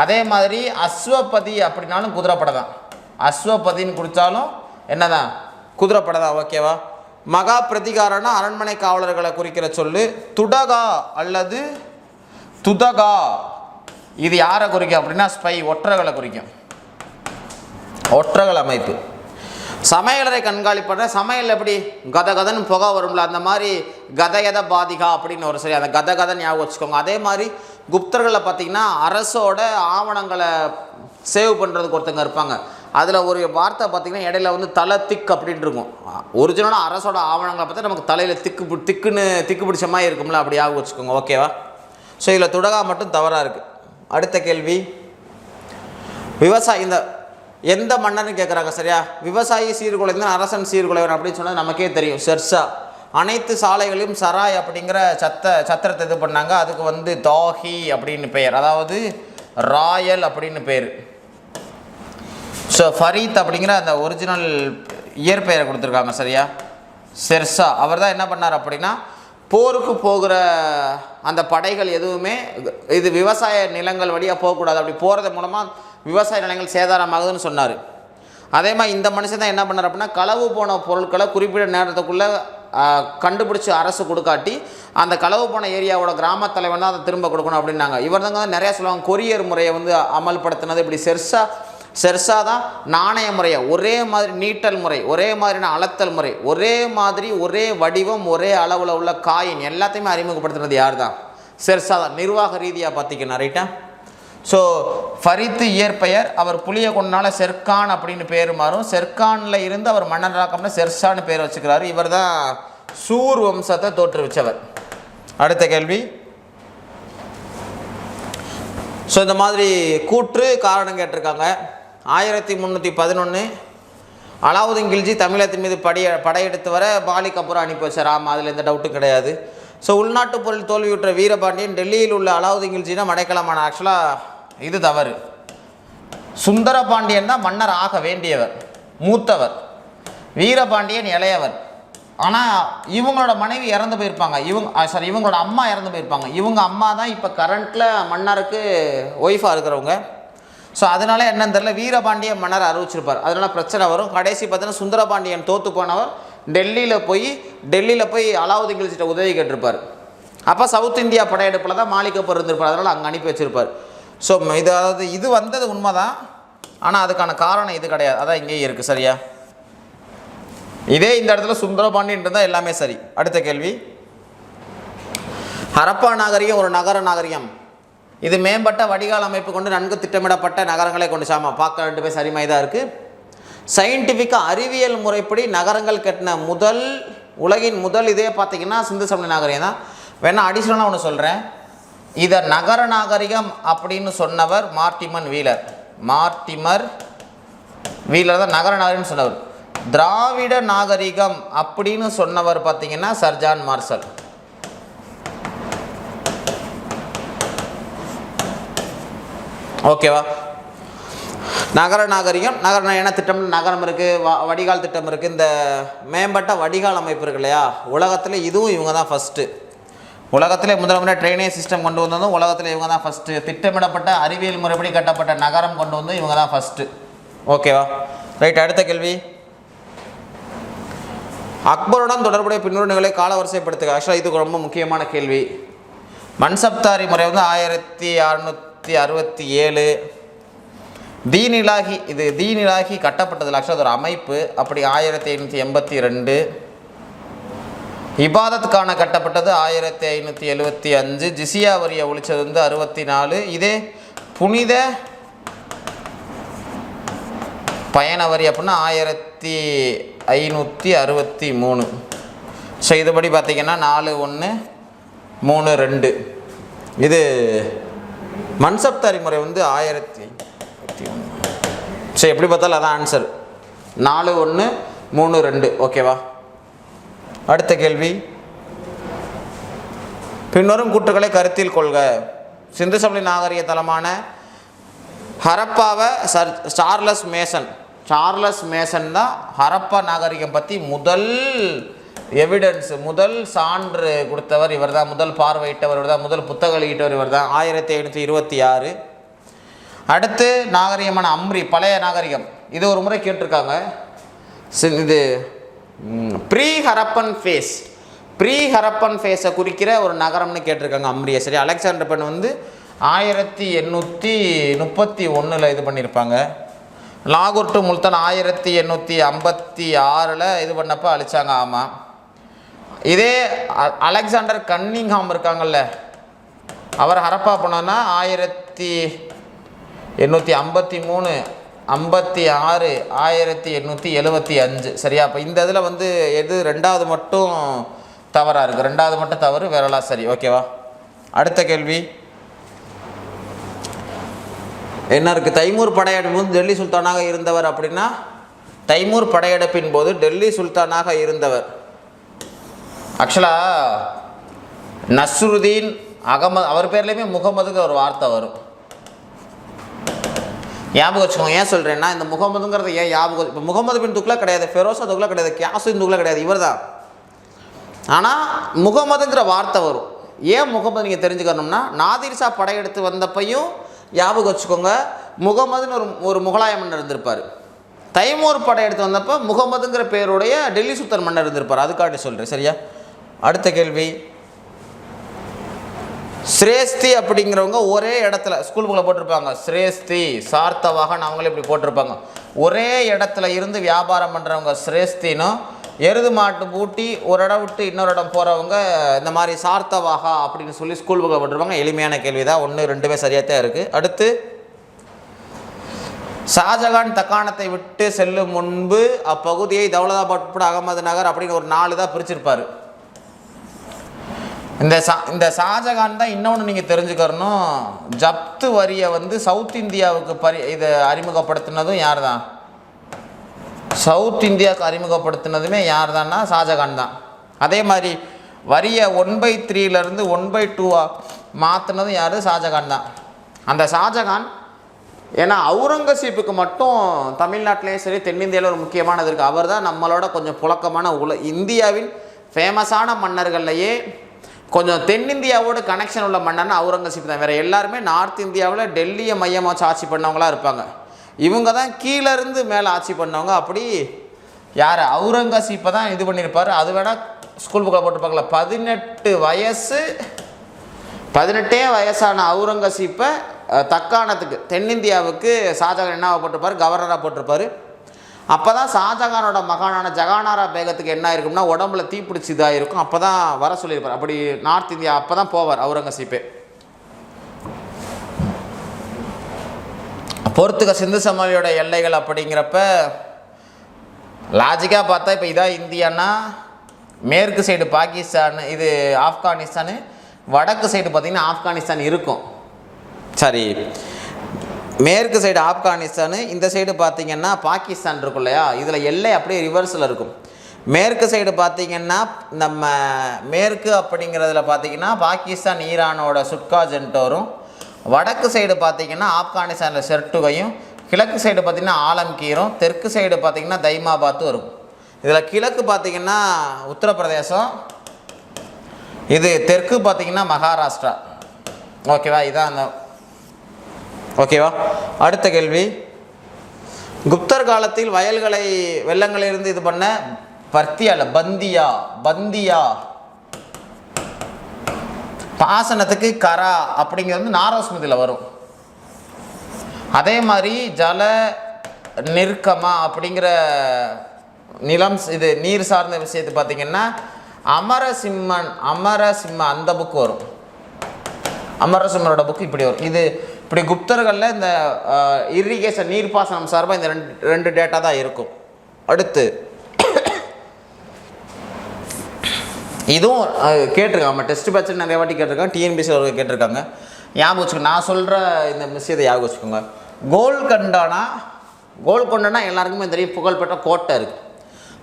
அதே மாதிரி அஸ்வபதி அப்படின்னாலும் குதிரைப்படை தான். அஸ்வபதின்னு குறித்தாலும் என்னதான்? குதிரைப்படை தான். ஓகேவா? மகா பிரதிகாரம்னா அரண்மனை காவலர்களை குறிக்கிற சொல்லு. துடகா அல்லது துதகா இது யாரை குறிக்கும் அப்படின்னா ஸ்பை, ஒற்றர்களை குறிக்கும். ஒற்றர்கள் அமைப்பு. சமையலறை கண்காணிப்பட சமையல் எப்படி கதகதன்னு புகை வரும்ல, அந்த மாதிரி கதயத பாதிகா அப்படின்னு ஒரு சரி, அந்த கதகதை ஞாபகம் வச்சுக்கோங்க. அதே மாதிரி குப்தர்களில் பார்த்தீங்கன்னா அரசோட ஆவணங்களை சேவ் பண்ணுறதுக்கு ஒருத்தங்க இருப்பாங்க. அதில் ஒரு வார்த்தை பார்த்திங்கன்னா இடையில வந்து தலை திக் அப்படின்னு இருக்கும். ஒரிஜினலாக அரசோட ஆவணங்களை பார்த்தா நமக்கு தலையில் திக்கு பிடிச்ச மாதிரி இருக்கும்ல, அப்படி ஞாபகம் வச்சுக்கோங்க. ஓகேவா? ஸோ இதில் துடகா மட்டும் தவறாக இருக்குது. அடுத்த கேள்வி. விவசாயி இந்த எந்த மன்னர்னு கேட்குறாங்க. சரியா? விவசாயி சீர்குலைந்தான் அரசன் சீர்குலைவன் அப்படின்னு சொன்னால் நமக்கே தெரியும், ஷெர்ஷா. அனைத்து சாலைகளையும் சராய் அப்படிங்கிற சத்திரத்தை இது பண்ணாங்க. அதுக்கு வந்து தாஹி அப்படின்னு பெயர், அதாவது ராயல் அப்படின்னு பேர். ஸோ ஃபரீத் அப்படிங்கிற அந்த ஒரிஜினல் இயற்பெயரை கொடுத்துருக்காங்க. சரியா? ஷெர்ஷா அவர் தான் என்ன பண்ணார் அப்படின்னா, போருக்கு போகிற அந்த படைகள் எதுவுமே இது விவசாய நிலங்கள் வழியாக போகக்கூடாது, அப்படி போகிறது மூலமாக விவசாய நிலங்கள் சேதாரமாகுதுன்னு சொன்னார். அதே மாதிரி இந்த மனுஷன் தான் என்ன பண்ணார் அப்படின்னா, களவு போன பொருட்களை குறிப்பிட்ட நேரத்துக்குள்ளே கண்டுபிடிச்சி அரசு கொடுக்காட்டி அந்த களவு போன ஏரியாவோட கிராம தலைவன் தான் அதை திரும்ப கொடுக்கணும் அப்படின்னாங்க. இவர் தாங்க நிறையா சொல்லுவாங்க, கொரியர் முறையை வந்து அமல்படுத்தினது. இப்படி ஷெர்ஷா தான் நாணய முறையை ஒரே மாதிரி நீட்டல் முறை, ஒரே மாதிரியான அளத்தல் முறை, ஒரே மாதிரி ஒரே வடிவம் ஒரே அளவில் உள்ள காயின் எல்லாத்தையுமே அறிமுகப்படுத்துனது யார் தான்? ஷெர்ஷா தான். நிர்வாக ரீதியாக பார்த்திக்கணும். ரைட்டா? ஸோ ஃபரீத் இயற்பெயர். அவர் புளியை கொண்டனால ஷெர்கான் அப்படின்னு பேர் மாறும். ஷெர்கானில் இருந்து அவர் மன்னராக்கம்னா ஷெர்ஷான்னு பேர் வச்சுக்கிறாரு. இவர் தான் சூர் வம்சத்தை தோற்றுவிச்சவர். அடுத்த கேள்வி. ஸோ இந்த மாதிரி கூற்று காரணம் கேட்டிருக்காங்க. 1311 அலாவுதீன் கில்ஜி தமிழகத்தின் மீது படையெடுத்து வர பாலிக்கு அப்புறம் அனுப்பி வச்சார். ஆமாம், அதில் எந்த டவுட்டும் கிடையாது. ஸோ உள்நாட்டு போரில் தோல்வியுற்ற வீரபாண்டியன் டெல்லியில் உள்ள அலாவுதீன் கில்ஜினா மடைக்கலமான. ஆக்சுவலாக இது தவறு. சுந்தரபாண்டியன் தான் மன்னர் ஆக வேண்டியவர், மூத்தவர். வீரபாண்டியன் இளையவர். ஆனால் இவங்களோட மனைவி இறந்து போயிருப்பாங்க. இவங்களோட அம்மா இறந்து போயிருப்பாங்க. இவங்க அம்மா தான் இப்போ கரண்ட்டில் மன்னருக்கு ஒய்ஃபாக இருக்கிறவங்க. ஸோ அதனால என்னன்னு தெரியல, வீரபாண்டிய மன்னர் அறிவிச்சிருப்பார். அதனால் பிரச்சனை வரும். கடைசி பார்த்தீங்கன்னா சுந்தரபாண்டியன் தோற்று போனவர் டெல்லியில் போய் அலாவுதீன் கில்ஜிட்ட உதவி கேட்டிருப்பார். அப்போ சவுத் இந்தியா படையெடுப்பில் தான் மாலிக் கஃபூர் இருந்திருப்பார். அதனால் அங்கே அனுப்பி வச்சிருப்பார். ஸோ இது வந்தது உண்மைதான், ஆனால் அதுக்கான காரணம் இது கிடையாது. அதான் இங்கேயே இருக்குது. சரியா? இதே இந்த இடத்துல சுந்தரபாண்டியன் இருந்தால் எல்லாமே சரி. அடுத்த கேள்வி. ஹரப்பா நாகரிகம் ஒரு நகர நாகரிகம். இது மேம்பட்ட வடிகால் அமைப்பு கொண்டு நன்கு திட்டமிடப்பட்ட நகரங்களை கொண்டு சாமா பார்க்க 2 பேர் சரிமாய் தான் இருக்குது. சயின்டிஃபிக்காக அறிவியல் முறைப்படி நகரங்கள் கட்டின உலகின் முதல் இதே பார்த்தீங்கன்னா சிந்து சமவெளி நாகரிகம் தான். வேணா அடிஷனலாக ஒன்று சொல்கிறேன். இதை நகர நாகரிகம் அப்படின்னு சொன்னவர் மார்டிமர் வீலர் தான் நகர நாகரிகம்னு சொன்னவர். திராவிட நாகரிகம் அப்படின்னு சொன்னவர் பார்த்தீங்கன்னா சர் ஜான் மார்ஷல். ஓகேவா? நகர நாகரிகம் என்ன திட்டம், நகரம் இருக்குது, வடிகால் திட்டம் இருக்குது, இந்த மேம்பட்ட வடிகால் அமைப்பு இருக்கு இல்லையா, உலகத்தில் இதுவும் இவங்க தான் ஃபஸ்ட்டு. உலகத்திலே முதல்ல ட்ரைனேஜ் சிஸ்டம் கொண்டு வந்ததும் உலகத்தில் இவங்க தான் ஃபஸ்ட்டு. திட்டமிடப்பட்ட அறிவியல் முறைப்படி கட்டப்பட்ட நகரம் கொண்டு வந்து இவங்க தான் ஃபஸ்ட்டு. ஓகேவா? ரைட். அடுத்த கேள்வி, அக்பருடன் தொடர்புடைய பின்னூறுகளை காலவரிசைப்படுத்துக. ஆக்சுவலாக இது ரொம்ப முக்கியமான கேள்வி. மன்சப்தாரி முறை வந்து 1667. தீன் இலாஹி கட்டப்பட்டதில் ஆக்சுவலாக ஒரு அமைப்பு. அப்படி 1582. இபாதத்துக்கான கட்டப்பட்டது 1575. ஜிசியா வரியை ஒழிச்சது வந்து 64. இதே புனித பயண வரி அப்படின்னா 1563. ஸோ இதுபடி பார்த்திங்கன்னா 4132. இது மன்சப்தாரி முறை வந்து 1581. ஸோ எப்படி பார்த்தாலும் அதான் ஆன்சர் 4132. ஓகேவா? அடுத்த கேள்வி, பின்வரும் கூற்றுக்களை கருத்தில் கொள்க. சிந்து சமவெளி நாகரிக தலமான ஹரப்பாவை சார்லஸ் மேசன் தான் ஹரப்பா நாகரிகம் பற்றி முதல் சான்று கொடுத்தவர் இவர் தான். முதல் பார்வையிட்டவர் இவர் தான். முதல் புத்தகம் வெளியிட்டவர் இவர் தான். 1726. அடுத்து நாகரிகமான அம்ரி, பழைய நாகரிகம். இது ஒரு முறை கேட்டிருக்காங்க. இது ப்ரீ ஹரப்பன் ஃபேஸை குறிக்கிற ஒரு நகரம்னு கேட்டிருக்காங்க அம்ரியை. சரி, அலெக்சாண்டர் பென் வந்து 1831 இது பண்ணியிருப்பாங்க. லாகூர் டு முல்தான் 1856 இது பண்ணப்போ அழிச்சாங்க. ஆமாம். இதே அலெக்சாண்டர் கன்னிங்ஹாம் இருக்காங்கல்ல, அவர் ஹரப்பா பண்ணோன்னா 1853, 56, 1875. சரியா? அப்போ இந்த இதில் வந்து எது ரெண்டாவது மட்டும் தவறாக இருக்குது. ரெண்டாவது மட்டும் தவறு, வேறெல்லாம் சரி. ஓகேவா? அடுத்த கேள்வி என்ன இருக்குது? தைமூர் படையெடுப்பின் போது டெல்லி சுல்தானாக இருந்தவர் அப்படின்னா, தைமூர் படையெடுப்பின் போது டெல்லி சுல்தானாக இருந்தவர் ஆக்சுவலாக நஸ்ருதீன் அகமது. அவர் பேர்லேயுமே முகமதுக்கு ஒரு வார்த்தை வரும். ஞாபகம் வச்சுக்கோங்க. ஏன் சொல்கிறேன்னா, இந்த முகமதுங்கிறது ஏன் ஞாபகம், இப்போ முகமது பின் துக்ளக் கிடையாது, ஃபெரோசா துக்ளக் கிடையாது, கியாசுதீன் துக்ளக் கிடையாது, இவர் தான். ஆனால் முகமதுங்கிற வார்த்தை வரும். ஏன் முகமது நீங்கள் தெரிஞ்சுக்கணும்னா, நாதிர்ஷா படையெடுத்து வந்தப்பையும் ஞாபகம் வச்சுக்கோங்க, முகமதுன்னு ஒரு முகலாய மன்னர் இருந்திருப்பார். தைமூர் படையெடுத்து வந்தப்போ முகமதுங்கிற பேருடைய டெல்லி சுல்தான் மன்னர் இருந்திருப்பார். அதுக்காண்டி சொல்கிறேன். சரியா? அடுத்த கேள்வி, ஸ்ரேஸ்தி அப்படிங்கிறவங்க ஒரே இடத்துல ஸ்கூல் புக்கில் போட்டிருப்பாங்க. ஸ்ரேஸ்தி, சார்த்தவாகன் அவங்களே இப்படி போட்டிருப்பாங்க. ஒரே இடத்துல இருந்து வியாபாரம் பண்ணுறவங்க ஸ்ரேஸ்தினும், எருது மாட்டு பூட்டி ஒரு இடம் விட்டு இன்னொரு இடம் போகிறவங்க இந்த மாதிரி சார்த்தவாகா அப்படின்னு சொல்லி ஸ்கூல் புக்கில் போட்டிருப்பாங்க. எளிமையான கேள்வி தான். 1, 2 சரியாக தான் இருக்குது. அடுத்து, ஷாஜகான் தக்காணத்தை விட்டு செல்லும் முன்பு அப்பகுதியை தௌலதாபாத் உட்பட அகமது நகர் அப்படின்னு ஒரு 4 தான் பிரிச்சிருப்பார். இந்த ஷாஜகான் தான் இன்னொன்று நீங்கள் தெரிஞ்சுக்கணும், ஜப்து வரியை வந்து சவுத் இந்தியாவுக்கு இதை அறிமுகப்படுத்தினதும் யார் தான்? சவுத் இந்தியாவுக்கு அறிமுகப்படுத்தினதுமே யார் தான்னா ஷாஜகான் தான். அதே மாதிரி வரியை 1/3 1/2 மாற்றினதும் யார்? ஷாஜகான் தான். அந்த ஷாஜகான் ஏன்னா அவுரங்கசீப்புக்கு மட்டும் தமிழ்நாட்டிலேயும் சரி தென்னிந்தியாவில் ஒரு முக்கியமானது இருக்குது. அவர் தான் நம்மளோட கொஞ்சம் புழக்கமான இந்தியாவின் ஃபேமஸான மன்னர்கள்லையே கொஞ்சம் தென்னிந்தியாவோட கனெக்ஷன் உள்ள மன்னர்னா அவுரங்கசீப் தான். வேறு எல்லாருமே நார்த் இந்தியாவில் டெல்லியை மையமாக வச்சு ஆட்சி பண்ணவங்களாக இருப்பாங்க. இவங்க தான் கீழேருந்து மேலே ஆட்சி பண்ணவங்க. அப்படி யார்? அவுரங்கசீப்பை தான் இது பண்ணியிருப்பார். அது வேணால் ஸ்கூல் புக்கில் போட்டிருப்பாங்களா, 18 வயசான அவுரங்கசீப்பை தக்காணத்துக்கு தென்னிந்தியாவுக்கு ஷாஜகான் என்னவா போட்டிருப்பார்? கவர்னராக போட்டிருப்பார். அப்போ தான் ஷாஜகானோட மகானான ஜகானாரா பேகத்துக்கு என்ன இருக்கும்னா உடம்புல தீப்பிடிச்சி இதாக இருக்கும். அப்போ தான் வர சொல்லியிருப்பார். அப்படி நார்த் இந்தியா அப்போ தான் போவார் அவுரங்கசீப்பே. போர்த்துகல் சிந்து சமவெளியோட எல்லைகள் அப்படிங்கிறப்ப லாஜிக்காக பார்த்தா இப்போ இதான் இந்தியானா மேற்கு சைடு பாகிஸ்தான், இது ஆப்கானிஸ்தானு, வடக்கு சைடு பார்த்திங்கன்னா ஆப்கானிஸ்தான் இருக்கும். சரி, மேற்கு சைடு ஆப்கானிஸ்தானு, இந்த சைடு பார்த்திங்கன்னா பாகிஸ்தான் இருக்கும் இல்லையா, இதில் எல்லை அப்படியே ரிவர்ஸில் இருக்கும். மேற்கு சைடு பார்த்திங்கன்னா நம்ம மேற்கு அப்படிங்கிறதுல பார்த்திங்கன்னா பாகிஸ்தான் ஈரானோட சுட்கா ஜென்ட் வரும். வடக்கு சைடு பார்த்திங்கன்னா ஆப்கானிஸ்தானில் செர்டுகையும், கிழக்கு சைடு பார்த்திங்கன்னா ஆலம்கீரும், தெற்கு சைடு பார்த்திங்கன்னா தைமாபாத்தும் இருக்கும். இதில் கிழக்கு பார்த்திங்கன்னா உத்தரப்பிரதேசம், இது தெற்கு பார்த்திங்கன்னா மகாராஷ்டிரா. ஓகேவா, இதான் அந்த ஓகேவா. அடுத்த கேள்வி, குப்தர் காலத்தில் வயல்களை வெள்ளங்களிலிருந்து இது பண்ண பர்த்தியால பந்தியா பந்தியா பாசனத்துக்கு கரா அப்படிங்கிறது நாரோஸ்மிதியில் வரும். அதே மாதிரி ஜல நிற்கமா அப்படிங்கிற நிலம், இது நீர் சார்ந்த விஷயத்தை பார்த்திங்கன்னா அமரசிம்ம அந்த புக்கு வரும். அமரசிம்மரோட புக்கு இப்படி வரும். இது இப்படி குப்தர்களில் இந்த இரிகேஷன் நீர்ப்பாசனம் சார்பாக இந்த ரெண்டு டேட்டா தான் இருக்கும். அடுத்து இதுவும் கேட்டிருக்காங்க, நம்ம டெஸ்ட் பேட்சில் நிறைய வாட்டி கேட்டிருக்காங்க, டிஎன்பிசியில் ஒரு கேட்டிருக்காங்க. ஞாபகம் வச்சுக்கோங்க, நான் சொல்கிற இந்த விஷயத்தை ஞாபகம் வச்சுக்கோங்க. கோல்கொண்டானா எல்லாருக்குமே தெரியும், புகழ்பெற்ற கோட்டை இருக்குது,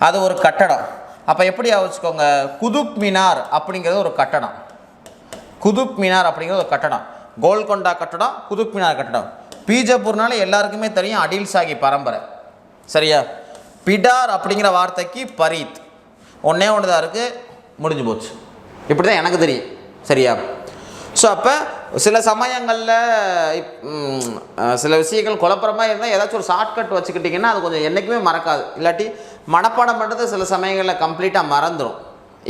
அது ஒரு கட்டடம். அப்போ எப்படி ஞாபகம் வச்சுக்கோங்க, குதுப் மினார் அப்படிங்கிறது ஒரு கட்டடம். குதுப் மினார் அப்படிங்கிறது ஒரு கட்டடம். கோல்கொண்டா கட்டடம், குதுப் மினார் கட்டடம். பீஜப்பூர்னால எல்லாருக்குமே தெரியும் அடில் சாகி பரம்பரை, சரியா. பிடார் அப்படிங்கிற வார்த்தைக்கு பரீத் ஒன்றே ஒன்று தான் இருக்குது, முடிஞ்சு போச்சு. இப்படி தான் எனக்கு தெரியும், சரியா. ஸோ அப்போ சில சமயங்களில் சில விஷயங்கள் குழப்பமாக இருந்தால் ஏதாச்சும் ஒரு ஷார்ட்கட் வச்சுக்கிட்டிங்கன்னா அது கொஞ்சம் என்றைக்குமே மறக்காது. இல்லாட்டி மனப்பாடம் பண்ணுறது சில சமயங்களில் கம்ப்ளீட்டாக மறந்துடும்.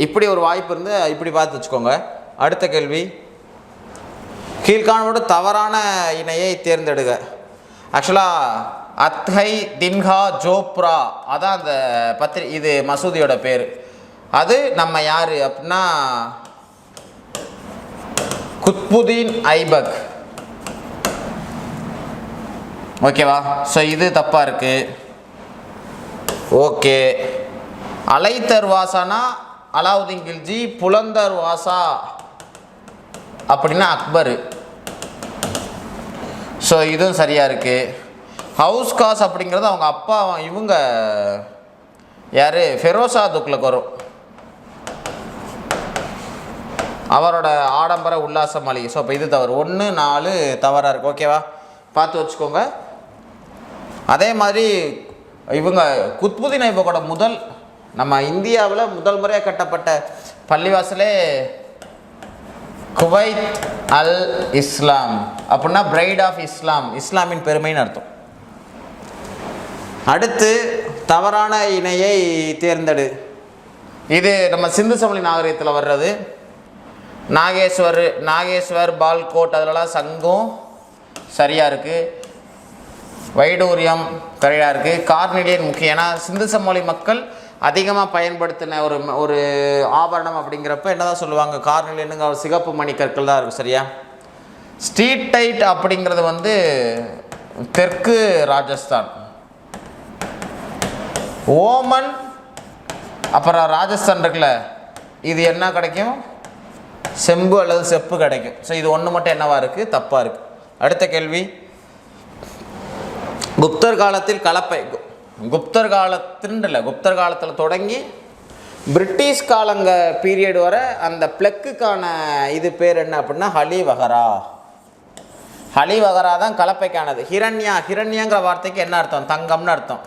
இப்படி ஒரு வாய்ப்பு இருந்து இப்படி பார்த்து வச்சுக்கோங்க. அடுத்த கேள்வி, கீழ்காணோடு தவறான இணையை தேர்ந்தெடுக. ஆக்சுவலாக அத்ஹை தின்ஹா ஜோப்ரா அதான் அந்த இது மசூதியோட பேர். அது நம்ம யார் அப்படின்னா குத்புதீன் ஐபக். ஓகேவா. ஸோ இது தப்பாக இருக்குது. ஓகே, அலைத்தர்வாசானா அலாவுதீன் கில்ஜி, புலந்தர்வாசா அப்படின்னா அக்பர். ஸோ இதுவும் சரியாக இருக்குது. ஹவுஸ் காஸ் அப்படிங்கிறது அவங்க அப்பா, இவங்க யார், ஃபெரோஷா துக்ளக் வரும், அவரோட ஆடம்பர உல்லாச மாளிகை. ஸோ இப்போ இது தவறு, 1 4 தவறாக இருக்குது. ஓகேவா, பார்த்து வச்சுக்கோங்க. அதே மாதிரி இவங்க குத்புதீன் ஐபக்கோட நம்ம இந்தியாவில் முதல் முறையாக கட்டப்பட்ட பள்ளிவாசலே குவைத் அல் இஸ்லாம் அப்படின்னா பிரைட் ஆஃப் இஸ்லாம், இஸ்லாமின் பெருமைன்னு அர்த்தம். அடுத்து தவறான இணையை தேர்ந்தெடு. இது நம்ம சிந்து சமவெளி நாகரிகத்தில் வர்றது. நாகேஸ்வர் பால்கோட் அதிலலாம் சங்கம் சரியாக இருக்குது. வைடூரியம் சரியாக இருக்குது. கார்னிலியன் முக்கியம், ஏன்னா சிந்து சமவெளி மக்கள் அதிகமாக பயன்படுத்தின ஒரு ஆபரணம் அப்படிங்கிறப்ப என்ன தான் சொல்லுவாங்க, கார்னிலியனுங்க சிகப்பு மணிக்கற்கள் தான் இருக்குது, சரியா. ஸ்ட்ரீட்டைட் அப்படிங்கிறது தெற்கு ராஜஸ்தான். ஓமன் அப்புறம் ராஜஸ்தான் இருக்குல்ல, இது என்ன கிடைக்கும், செம்பு அல்லது செப்பு கிடைக்கும். ஸோ இது ஒன்று மட்டும் என்னவா இருக்குது, தப்பாக இருக்குது. அடுத்த கேள்வி, குப்தர் காலத்தில் கலப்பை, குப்தர் காலத்தில் தொடங்கி பிரிட்டிஷ் காலங்க பீரியட் வர அந்த பிளக்குக்கான இது பேர் என்ன அப்படின்னா ஹலிவகரா. ஹலிவகரா தான் கலப்பைக்கானது. ஹிரண்யாங்கிற வார்த்தைக்கு என்ன அர்த்தம், தங்கம்னு அர்த்தம்.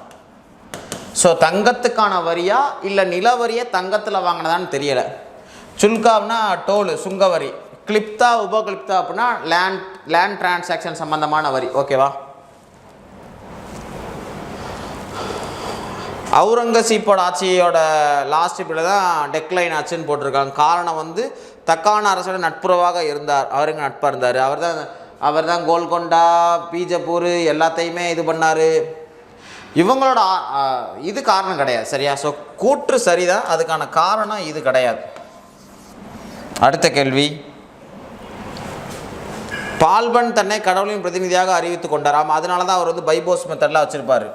ஸோ தங்கத்துக்கான வரியா இல்லை நிலவரியை தங்கத்தில் வாங்கினதான்னு தெரியலை. சுல்காவ்னா டோல், சுங்கவரி. கிளிப்தா உபகிளிப்தா அப்படின்னா லேண்ட் டிரான்சாக்ஷன் சம்பந்தமான வரி. ஓகேவா. அவுரங்கசீப்போட ஆட்சியோட லாஸ்ட் பீரியட் தான் டெக்லைன் ஆச்சுன்னு போட்டிருக்காங்க. காரணம் தக்கான அரசோட நட்புறவாக இருந்தார், அவருங்க நட்பாக இருந்தார். அவர் தான் கோல்கொண்டா பீஜப்பூர் எல்லாத்தையுமே இது பண்ணார். இவங்களோட இது காரணம் கிடையாது, சரியா. ஸோ கூற்று சரிதான், அதுக்கான காரணம் இது கிடையாது. அடுத்த கேள்வி, பால்பன் தன்னை கடவுளின் பிரதிநிதியாக அறிவித்து கொண்டார். ஆமாம், அதனால தான் அவர் வந்து பைபோஸ் மெத்தட்லாம் வச்சுருப்பார்.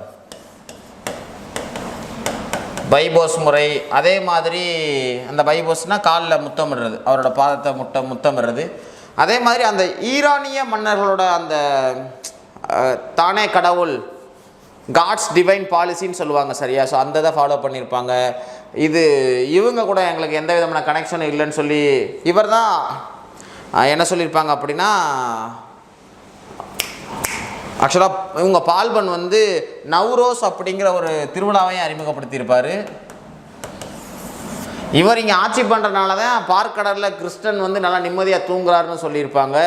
பைபோஸ் முறை. அதே மாதிரி அந்த பைபோஸ்னால் காலில் முத்தமிடுறது, அவரோட பாதத்தை முத்தமிடுறது. அதே மாதிரி அந்த ஈரானிய மன்னர்களோட அந்த தானே கடவுள், காட்ஸ் டிவைன் பாலிசின்னு சொல்லுவாங்க சரியா. ஸோ அந்த இதை ஃபாலோ பண்ணியிருப்பாங்க. இது இவங்க கூட எங்களுக்கு எந்த விதமான கனெக்ஷனும் இல்லைன்னு சொல்லி இவர் தான் என்ன சொல்லியிருப்பாங்க அப்படின்னா, ஆக்சுவலாக இவங்க பால்பன் வந்து நவ்ரோஸ் அப்படிங்கிற ஒரு திருவிழாவையும் அறிமுகப்படுத்தியிருப்பார். இவர் இங்கே ஆட்சி பண்ணுறதுனால தான் பார்க்கடலில் கிறிஸ்டன் வந்து நல்லா நிம்மதியாக தூங்குறாருன்னு சொல்லியிருப்பாங்க.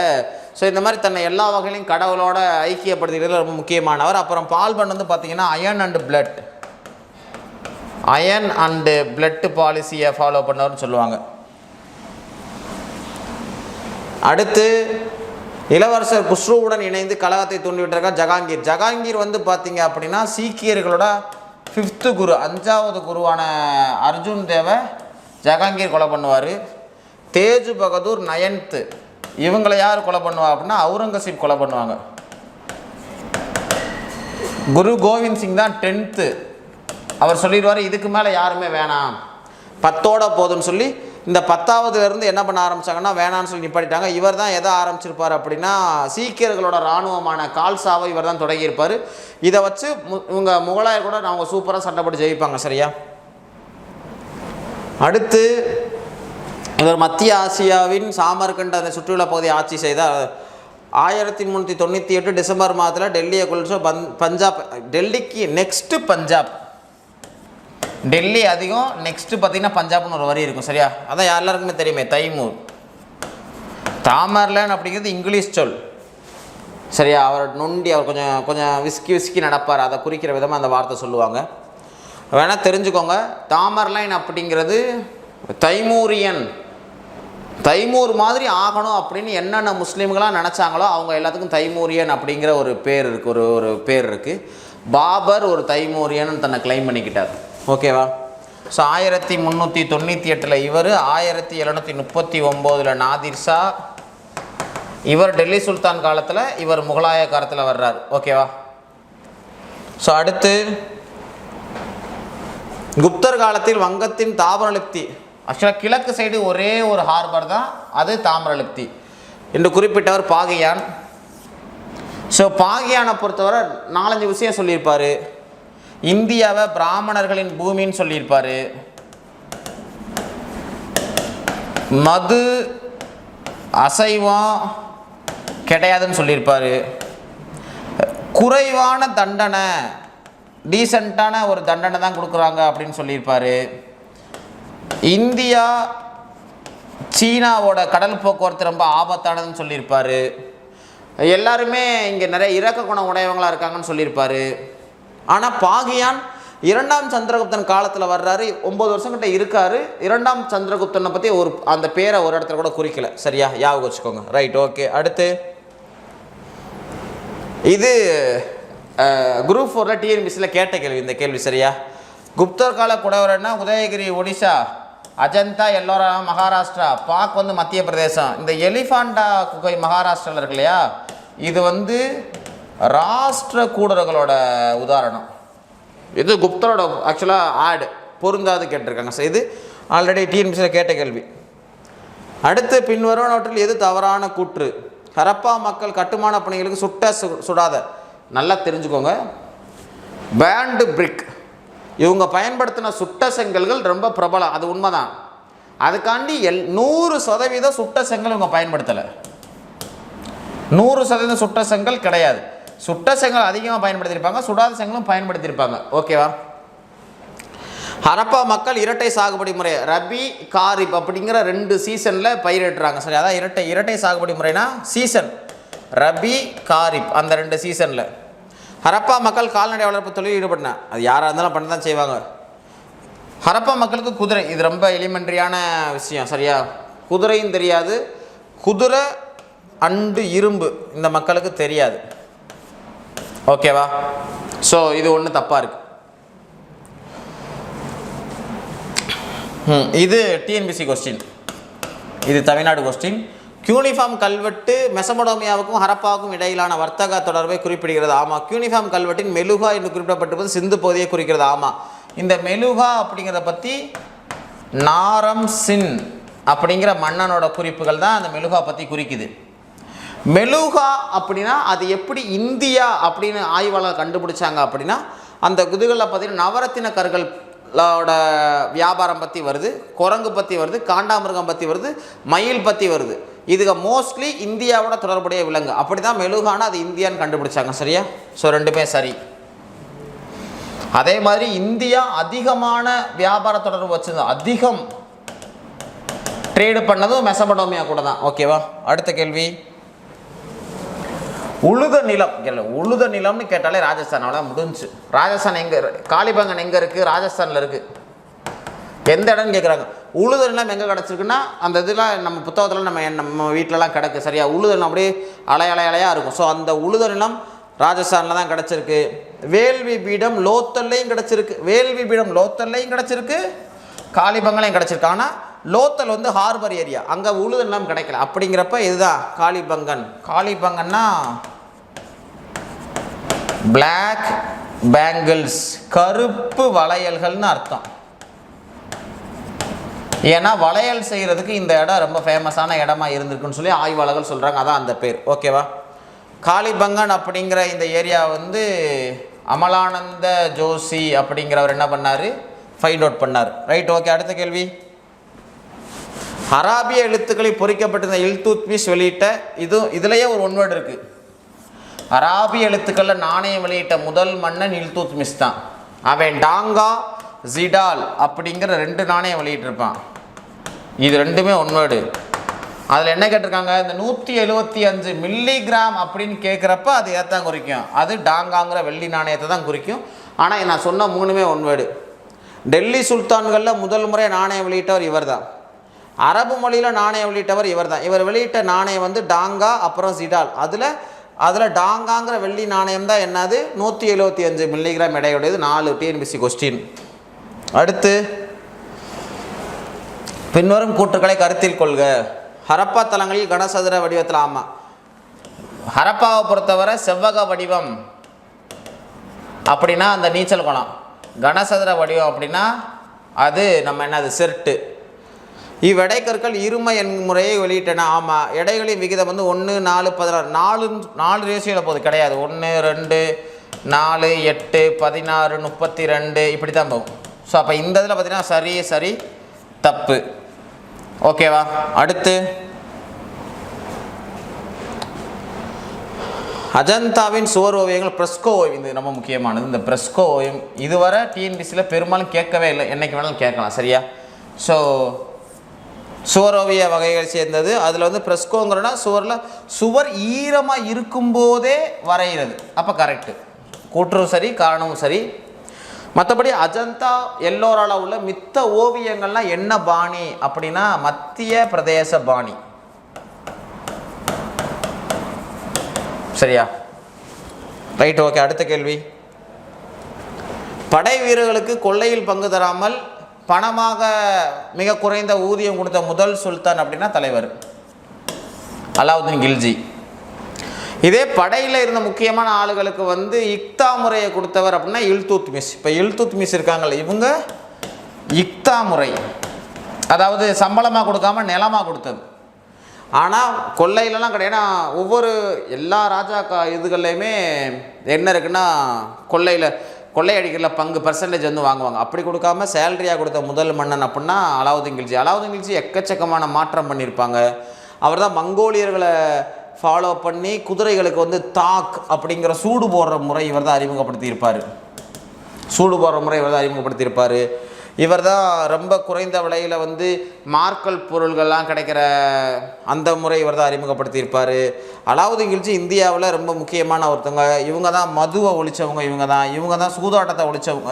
ஸோ இந்த மாதிரி தன்னை எல்லா வகையிலையும் கடவுளோட ஐக்கியப்படுத்திக்கிறது ரொம்ப முக்கியமானவர். அப்புறம் பால்பன் வந்து பார்த்திங்கன்னா அயன் அண்டு பிளட் பாலிசியை ஃபாலோ பண்ணவர்னு சொல்லுவாங்க. அடுத்து இளவரசர் குஸ்ருவுடன் இணைந்து கலகத்தை தூண்டிவிட்டிருக்கார் ஜகாங்கீர் வந்து பார்த்திங்க அப்படின்னா சீக்கியர்களோட 5th குரு, 5வது குருவான அர்ஜுன் தேவை ஜகாங்கீர் கொலை பண்ணுவார். தேஜ் பகதூர் 9th, இவங்களை யார் கொலை பண்ணுவா அப்படின்னா அவுரங்கசீப் கொலை பண்ணுவாங்க. குரு கோவிந்த் சிங் தான் 10th. அவர் சொல்லிடுவார் இதுக்கு மேலே யாருமே வேணாம், 10ஓட போதும்னு சொல்லி இந்த 10வதுலேருந்து என்ன பண்ண ஆரம்பித்தாங்கன்னா வேணான்னு சொல்லி நிப்பாட்டிட்டாங்க. இவர் தான் எதை ஆரம்பிச்சிருப்பார் அப்படின்னா சீக்கியர்களோட இராணுவமான கால்சாவை இவர் தான் தொடங்கியிருப்பார். இதை வச்சு இவங்க முகலாயர் கூட அவங்க சூப்பராக சண்டை போட்டு ஜெயிப்பாங்க சரியா. அடுத்து இவர் மத்திய ஆசியாவின் சாமர்கண்ட் அந்த சுற்றுலா பகுதியை ஆட்சி செய்தார். 1398 டிசம்பர் மாதத்தில் டெல்லியை கொள்ளுச்சு. பஞ்சாப், டெல்லிக்கு நெக்ஸ்ட்டு பஞ்சாப், டெல்லி அதிகம், நெக்ஸ்ட்டு பார்த்திங்கன்னா பஞ்சாப்னு ஒரு வரி இருக்கும் சரியா. அதான் எல்லாருக்குமே தெரியுமே தைமூர். தாமர்லேன் அப்படிங்கிறது இங்கிலீஷ் சொல் சரியா. அவர் நொண்டி, அவர் கொஞ்சம் விஸ்கி நடப்பார், அதை குறிக்கிற விதமாக அந்த வார்த்தை சொல்லுவாங்க, வேணால் தெரிஞ்சுக்கோங்க. தாமர்லைன் அப்படிங்கிறது தைமூர் மாதிரி ஆகணும் அப்படின்னு என்னென்ன முஸ்லீம்களாக நினச்சாங்களோ அவங்க எல்லாத்துக்கும் தைமூரியன் அப்படிங்கிற ஒரு பேர் இருக்குது. ஒரு பேர் இருக்குது. பாபர் ஒரு தைமூரியன் தன்னை கிளைம் பண்ணிக்கிட்டார். ஓகேவா. ஸோ 1398 இவர், 1739 நாதிர் ஷா, இவர் டெல்லி சுல்தான் காலத்தில், இவர் முகலாய காலத்தில் வர்றார். ஓகேவா. ஸோ அடுத்து குப்தர் காலத்தில் வங்கத்தின் தாமிரலிப்தி, ஆக்சுவலாக கிழக்கு சைடு ஒரே ஒரு ஹார்பர் தான், அது தாமிரலிப்தி என்று குறிப்பிட்டவர் பாகியான். ஸோ பாகியானை பொறுத்தவரை 4-5 விஷயம் சொல்லியிருப்பார். இந்தியாவை பிராமணர்களின் பூமின்னு சொல்லியிருப்பார். மது அசைவம் கிடையாதுன்னு சொல்லியிருப்பார். குறைவான தண்டனை, டீசெண்டான ஒரு தண்டனை தான் கொடுக்குறாங்க அப்படின்னு சொல்லியிருப்பார். இந்தியா சீனாவோட கடல் போக்குவரத்து ரொம்ப ஆபத்தானதுன்னு சொல்லியிருப்பார். எல்லாருமே இங்கே நிறைய இரக்க குணம் உடையவங்களாக இருக்காங்கன்னு சொல்லியிருப்பார். ஆனால் பாகியான் 2ஆம் சந்திரகுப்தன் காலத்தில் வர்றாரு, 9 வருஷம் கிட்ட இருக்காரு. 2ஆம் சந்திரகுப்தனை பற்றி அந்த பேரை ஒரு இடத்துல கூட குறிக்கல சரியா, ஞாபகம் வச்சுக்கோங்க. Right, okay. அடுத்து இது குரூப் 4ல் டிஎன்பிசியில் கேட்ட கேள்வி, இந்த கேள்வி சரியா. குப்தர் கால குடவரன்னா உதயகிரி ஒடிசா, அஜந்தா எல்லோரா மகாராஷ்டிரா, பாக் வந்து மத்திய பிரதேசம். இந்த எலிஃபாண்டா குகை மகாராஷ்டிராவில் இருக்கு இல்லையா, இது வந்து ராஷ்டிர கூடர்களோட உதாரணம். இது குப்தரோட ஆக்சுவலாக பொருந்தாது கேட்டிருக்காங்க. ஸோ இது ஆல்ரெடி டிஎன்பிசியில் கேட்ட கேள்வி. அடுத்து பின்வருவனவற்றில் எது தவறான கூற்று? ஹரப்பா மக்கள் கட்டுமான பணிகளுக்கு சுடாத, நல்லா தெரிஞ்சுக்கோங்க. பேண்டு பிரிக், இவங்க பயன்படுத்தின சுட்ட செங்கல்கள் ரொம்ப பிரபலம், அது உண்மைதான். அதுக்காண்டி 100% சுட்ட செங்கல் இவங்க பயன்படுத்தலை. 100% சுட்ட செங்கல் கிடையாது. சுட்ட செங்கல் அதிகமாக பயன்படுத்தியிருப்பாங்க, சுடாத செங்கலும் பயன்படுத்தியிருப்பாங்க. ஓகேவா. ஹரப்பா மக்கள் இரட்டை சாகுபடி முறை, ரபி காரிப் அப்படிங்கிற 2 சீசனில் பயிரிடுறாங்க சரி. அதான் இரட்டை சாகுபடி முறைனா சீசன், ரபி காரிப், அந்த 2 சீசனில். ஹரப்பா மக்கள் கால்நடை வளர்ப்பு தொழில் ஈடுபட்டன, அது யாராக இருந்தாலும் பண்ண தான் செய்வாங்க. ஹரப்பா மக்களுக்கு குதிரை, இது ரொம்ப எலிமெண்ட்ரியான விஷயம் சரியா. குதிரையும் தெரியாது, குதிரை அண்டு இரும்பு இந்த மக்களுக்கு தெரியாது. ஓகேவா. ஸோ இது ஒன்று தப்பாக இருக்கு. இது டிஎன்பிசி கொஸ்டின், இது தமிழ்நாடு கொஸ்டின். கியூனிஃபார்ம் கல்வெட்டு மெசபடோமியாவுக்கும் ஹரப்பாவுக்கும் இடையிலான வர்த்தக தொடர்பை குறிப்பிடுகிறது. ஆமாம். கியூனிஃபார்ம் கல்வெட்டின் மெலுகா என்று குறிப்பிடப்பட்டிருப்பது சிந்து பகுதியை குறிக்கிறது. ஆமாம். இந்த மெலுகா அப்படிங்கிறத பற்றி நாரம் சின் அப்படிங்கிற மன்னனோட குறிப்புகள் தான் அந்த மெலுகா பற்றி குறிக்குது. மெலுகா அப்படின்னா அது எப்படி இந்தியா அப்படின்னு ஆய்வாளர் கண்டுபிடிச்சாங்க அப்படின்னா அந்த குதிகளில் பார்த்தீங்கன்னா நவரத்தின கற்களோட வியாபாரம் பற்றி வருது, குரங்கு பற்றி வருது, காண்டாமிருகம் பற்றி வருது, மயில் பற்றி வருது. இதுக்கு மோஸ்ட்லி இந்தியாவோட தொடர்புடைய விலங்கு. அப்படி தான் மெலுகானா அது இந்தியான்னு கண்டுபிடிச்சாங்க. சரியா? ஸோ ரெண்டுமே சரி. அதே மாதிரி இந்தியா அதிகமான வியாபார தொடர்பு வச்சிருந்தோம், அதிகம் ட்ரேடு பண்ணதும் மெசபடோமியா கூட தான். ஓகேவா? அடுத்த கேள்வி, உழுத நிலம். உழுத நிலம்னு கேட்டாலே ராஜஸ்தான், அவ்வளோ முடிஞ்சு. ராஜஸ்தான் எங்கே? காளிபங்கன் எங்கே இருக்குது? ராஜஸ்தானில் இருக்குது. எந்த இடம்னு கேட்குறாங்க. உழுத நிலம் எங்கே கிடச்சிருக்குன்னா அந்த இதெல்லாம் நம்ம புத்தகத்தில் நம்ம வீட்டிலலாம் கிடக்கு. சரியா? உழுத நிலம் அப்படியே அலையாக இருக்கும். ஸோ அந்த உழுத நிலம் ராஜஸ்தானில் தான் கிடச்சிருக்கு. வேள்வி பீடம் லோத்தல்லையும் கிடச்சிருக்கு. வேள்வி பீடம் லோத்தல்லையும் கிடச்சிருக்கு, காளிபங்கலையும் கிடச்சிருக்கு. ஆனால் லோத்தல் வந்து ஹார்பர் ஏரியா, அங்கே உழுத நிலம் கிடைக்கல. அப்படிங்கிறப்ப இதுதான் காளிபங்கன். காளிபங்கன்னா பிளாக் பேங்கிள்ஸ், கருப்பு வளையல்கள்னு அர்த்தம். ஏன்னா வளையல் செய்கிறதுக்கு இந்த இடம் ரொம்ப ஃபேமஸான இடமா இருந்திருக்குன்னு சொல்லி ஆய்வாளர்கள் சொல்கிறாங்க. அதான் அந்த பேர். ஓகேவா? காளிபங்கன் அப்படிங்கிற இந்த ஏரியா வந்து அமலானந்த ஜோஷி அப்படிங்கிறவர் என்ன பண்ணார்? ஃபைண்ட் அவுட் பண்ணார். ரைட். ஓகே. அடுத்த கேள்வி, அராபிய எழுத்துக்களில் பொறிக்கப்பட்டிருந்த இல்துத்மிஷ் வெளியிட்ட இதுலேயே ஒரு ஒன்வேர்டு இருக்குது. அராபிய எழுத்துக்களில் நாணயம் வெளியிட்ட முதல் மன்னன் இல்துத்மிஷ் தான். அவன் டாங்கா ஜிடால் அப்படிங்கிற 2 நாணயம் வெளியிட்டிருப்பான். இது ரெண்டுமே ஒன்வேர்டு. அதில் என்ன கேட்டிருக்காங்க? இந்த 175 மில்லிகிராம் அப்படின்னு கேட்குறப்ப அது ஏத்தான் குறிக்கும், அது டாங்காங்கிற வெள்ளி நாணயத்தை தான் குறிக்கும். ஆனால் நான் சொன்ன 3மே ஒன்வேர்டு. டெல்லி சுல்தான்களில் முதல் முறை நாணயம் வெளியிட்டவர் இவர் தான். அரபு மொழியில் நாணயம் வெளியிட்டவர் இவர் தான். இவர் வெளியிட்ட நாணயம் வந்து டாங்கா அப்புறம் ஜிடால். அதில் டாங்காங்கிற வெள்ளி நாணயம் தான் என்னது 175 மில்லிகிராம் எடையுடையது. 4 TNPSC question. அடுத்து, பின்வரும் கூற்றுக்களை கருத்தில் கொள்க. ஹரப்பா தலங்களில் கனசதுர வடிவத்தில். ஆமாம். ஹரப்பாவை பொறுத்தவரை செவ்வக வடிவம் அப்படின்னா அந்த நீச்சல் குளம், கனசதுர வடிவம் அப்படின்னா அது நம்ம என்னது செர்ட்டு. இவ்வெடைக்கற்கள் இரும எண் முறையை வெளியிட்டன. ஆமாம். எடைகளின் விகிதம் வந்து 1, 4, 16. 4 ரேஷியோவில் போகுது, கிடையாது. 1, 2, 4, 8, 16, 32 இப்படி தான் போகும். ஸோ அப்போ இந்த இதில் பார்த்தீங்கன்னா சரி தப்பு. ஓகேவா? அடுத்து, அஜந்தாவின் சுவர் ஓவியங்கள் பிரஸ்கோ ஓவியம். இது ரொம்ப முக்கியமானது. இந்த பிரஸ்கோ ஓவியம் இதுவரை டிஎன்பிசியில் பெரும்பாலும் கேட்கவே இல்லை, என்னைக்கு வேணாலும் கேட்கலாம். சரியா? ஸோ சுவரோவிய வகைகள் சேர்ந்தது. அதில் வந்து பிரஸ்கோங்கிறனா சுவர் ஈரமாக இருக்கும்போதே வரைகிறது. அப்போ கரெக்டு. கூற்றும் சரி, காரணமும் சரி. மற்றபடி அஜந்தா எல்லோரால் உள்ள மித்த ஓவியங்கள்லாம் என்ன பாணி அப்படின்னா மத்திய பிரதேச பாணி. சரியா? ரைட். ஓகே. அடுத்த கேள்வி, படை வீரர்களுக்கு கொள்ளையில் பங்கு தராமல் பணமாக மிக குறைந்த ஊதியம் கொடுத்த முதல் சுல்தான் அப்படின்னா தலைவர் அலாவுதீன் கில்ஜி. இதே படையில் இருந்த முக்கியமான ஆளுகளுக்கு வந்து இக்தா முறையை கொடுத்தவர் அப்படின்னா இல்துத்மிஷ். இப்போ இல்துத்மிஷ் இருக்காங்கல்ல, இவங்க இக்தா முறை, அதாவது சம்பளமாக கொடுக்காம நிலமாக கொடுத்தது. ஆனால் கொள்ளையிலலாம் கிடையாது. ஏன்னா ஒவ்வொரு எல்லா ராஜா இதுகள்லையுமே என்ன இருக்குன்னா கொள்ளையடிக்கிறதுல பங்கு பர்சன்டேஜ் வந்து வாங்குவாங்க. அப்படி கொடுக்காம சேலரியாக கொடுத்த முதல் மன்னன் அப்படின்னா அலாவுதீன் கில்ஜி. அலாவுதீன் கில்ஜி எக்கச்சக்கமான மாற்றம் பண்ணியிருப்பாங்க. அவர் தான் மங்கோலியர்களை ஃபாலோ பண்ணி குதிரைகளுக்கு வந்து தாக் அப்படிங்கிற சூடு போடுற முறை இவர் தான் அறிமுகப்படுத்தியிருப்பார். இவர் தான் ரொம்ப குறைந்த விலையில் வந்து மார்க்கல் பொருள்கள்லாம் கிடைக்கிற அந்த முறை இவர் தான் அறிமுகப்படுத்தியிருப்பார். அலாவுதீன் கில்ஜி இந்தியாவில் ரொம்ப முக்கியமான ஒருத்தவங்க. இவங்க தான் மதுவை ஒழிச்சவங்க, இவங்க தான் சூதாட்டத்தை ஒழிச்சவங்க,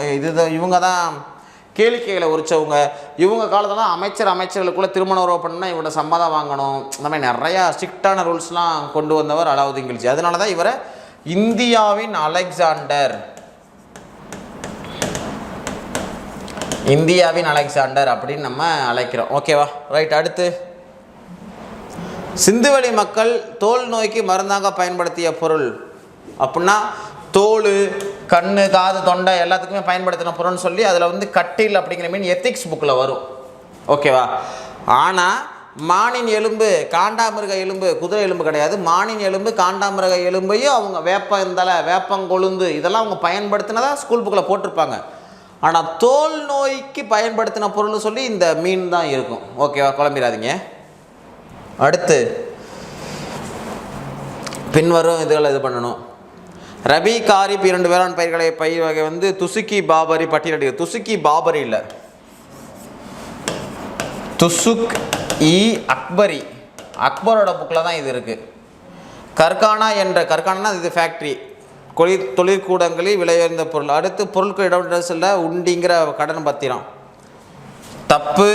இவங்க தான் கேளிக்கைகளை ஒழிச்சவங்க. இவங்க காலத்தில் அமைச்சர்களுக்குள்ளே திருமண உறவு பண்ணால் இவரோட சம்மதம் வாங்கணும். இந்த மாதிரி நிறையா ஸ்ட்ரிக்டான ரூல்ஸ்லாம் கொண்டு வந்தவர் அலாவுதீன் கில்ஜி. அதனால தான் இவரை இந்தியாவின் அலெக்சாண்டர் அப்படின்னு நம்ம அழைக்கிறோம். ஓகேவா? ரைட். அடுத்து, சிந்துவெளி மக்கள் தோல் நோய்க்கு மருந்தாக பயன்படுத்திய பொருள் அப்படின்னா தோல், கண்ணு, காது, தொண்டை எல்லாத்துக்குமே பயன்படுத்தின பொருள்னு சொல்லி அதில் வந்து கட்டில் அப்படிங்கிற மீன் எத்திக்ஸ் புக்கில் வரும். ஓகேவா? ஆனால் மானின் எலும்பு, காண்டாமிருக எலும்பு, குதிரை எலும்பு கிடையாது, மானின் எலும்பு, காண்டாமிருக எலும்பையும் அவங்க வேப்பந்தலை, வேப்பங்கொழுந்து இதெல்லாம் அவங்க பயன்படுத்தினதா ஸ்கூல் புக்கில் போட்டிருப்பாங்க. ஆனால் தோல் நோய்க்கு பயன்படுத்தின பொருள்னு சொல்லி இந்த மீன் தான் இருக்கும். ஓகேவா? குழம்பிடாதீங்க. அடுத்து பின்வரும் இதுகளை இது பண்ணணும். ரபி, காரிப் 2 வேளாண் பயிர்களை பயிர் வகை வந்து துசுக்கி பாபரி பட்டியலிடு. துசுக்கி பாபரி இல்லை, துசுக் இ அக்பரி, அக்பரோட புக்கில் தான் இது இருக்குது. கர்கானா என்ற, கர்கானா இது ஃபேக்ட்ரி, தொழிற்கூடங்களில் விலையுயர்ந்த பொருள். அடுத்து பொருட்கள் இடஒதுக்கீடு உண்டிங்கிற கடன் பத்திரம். தப்பு,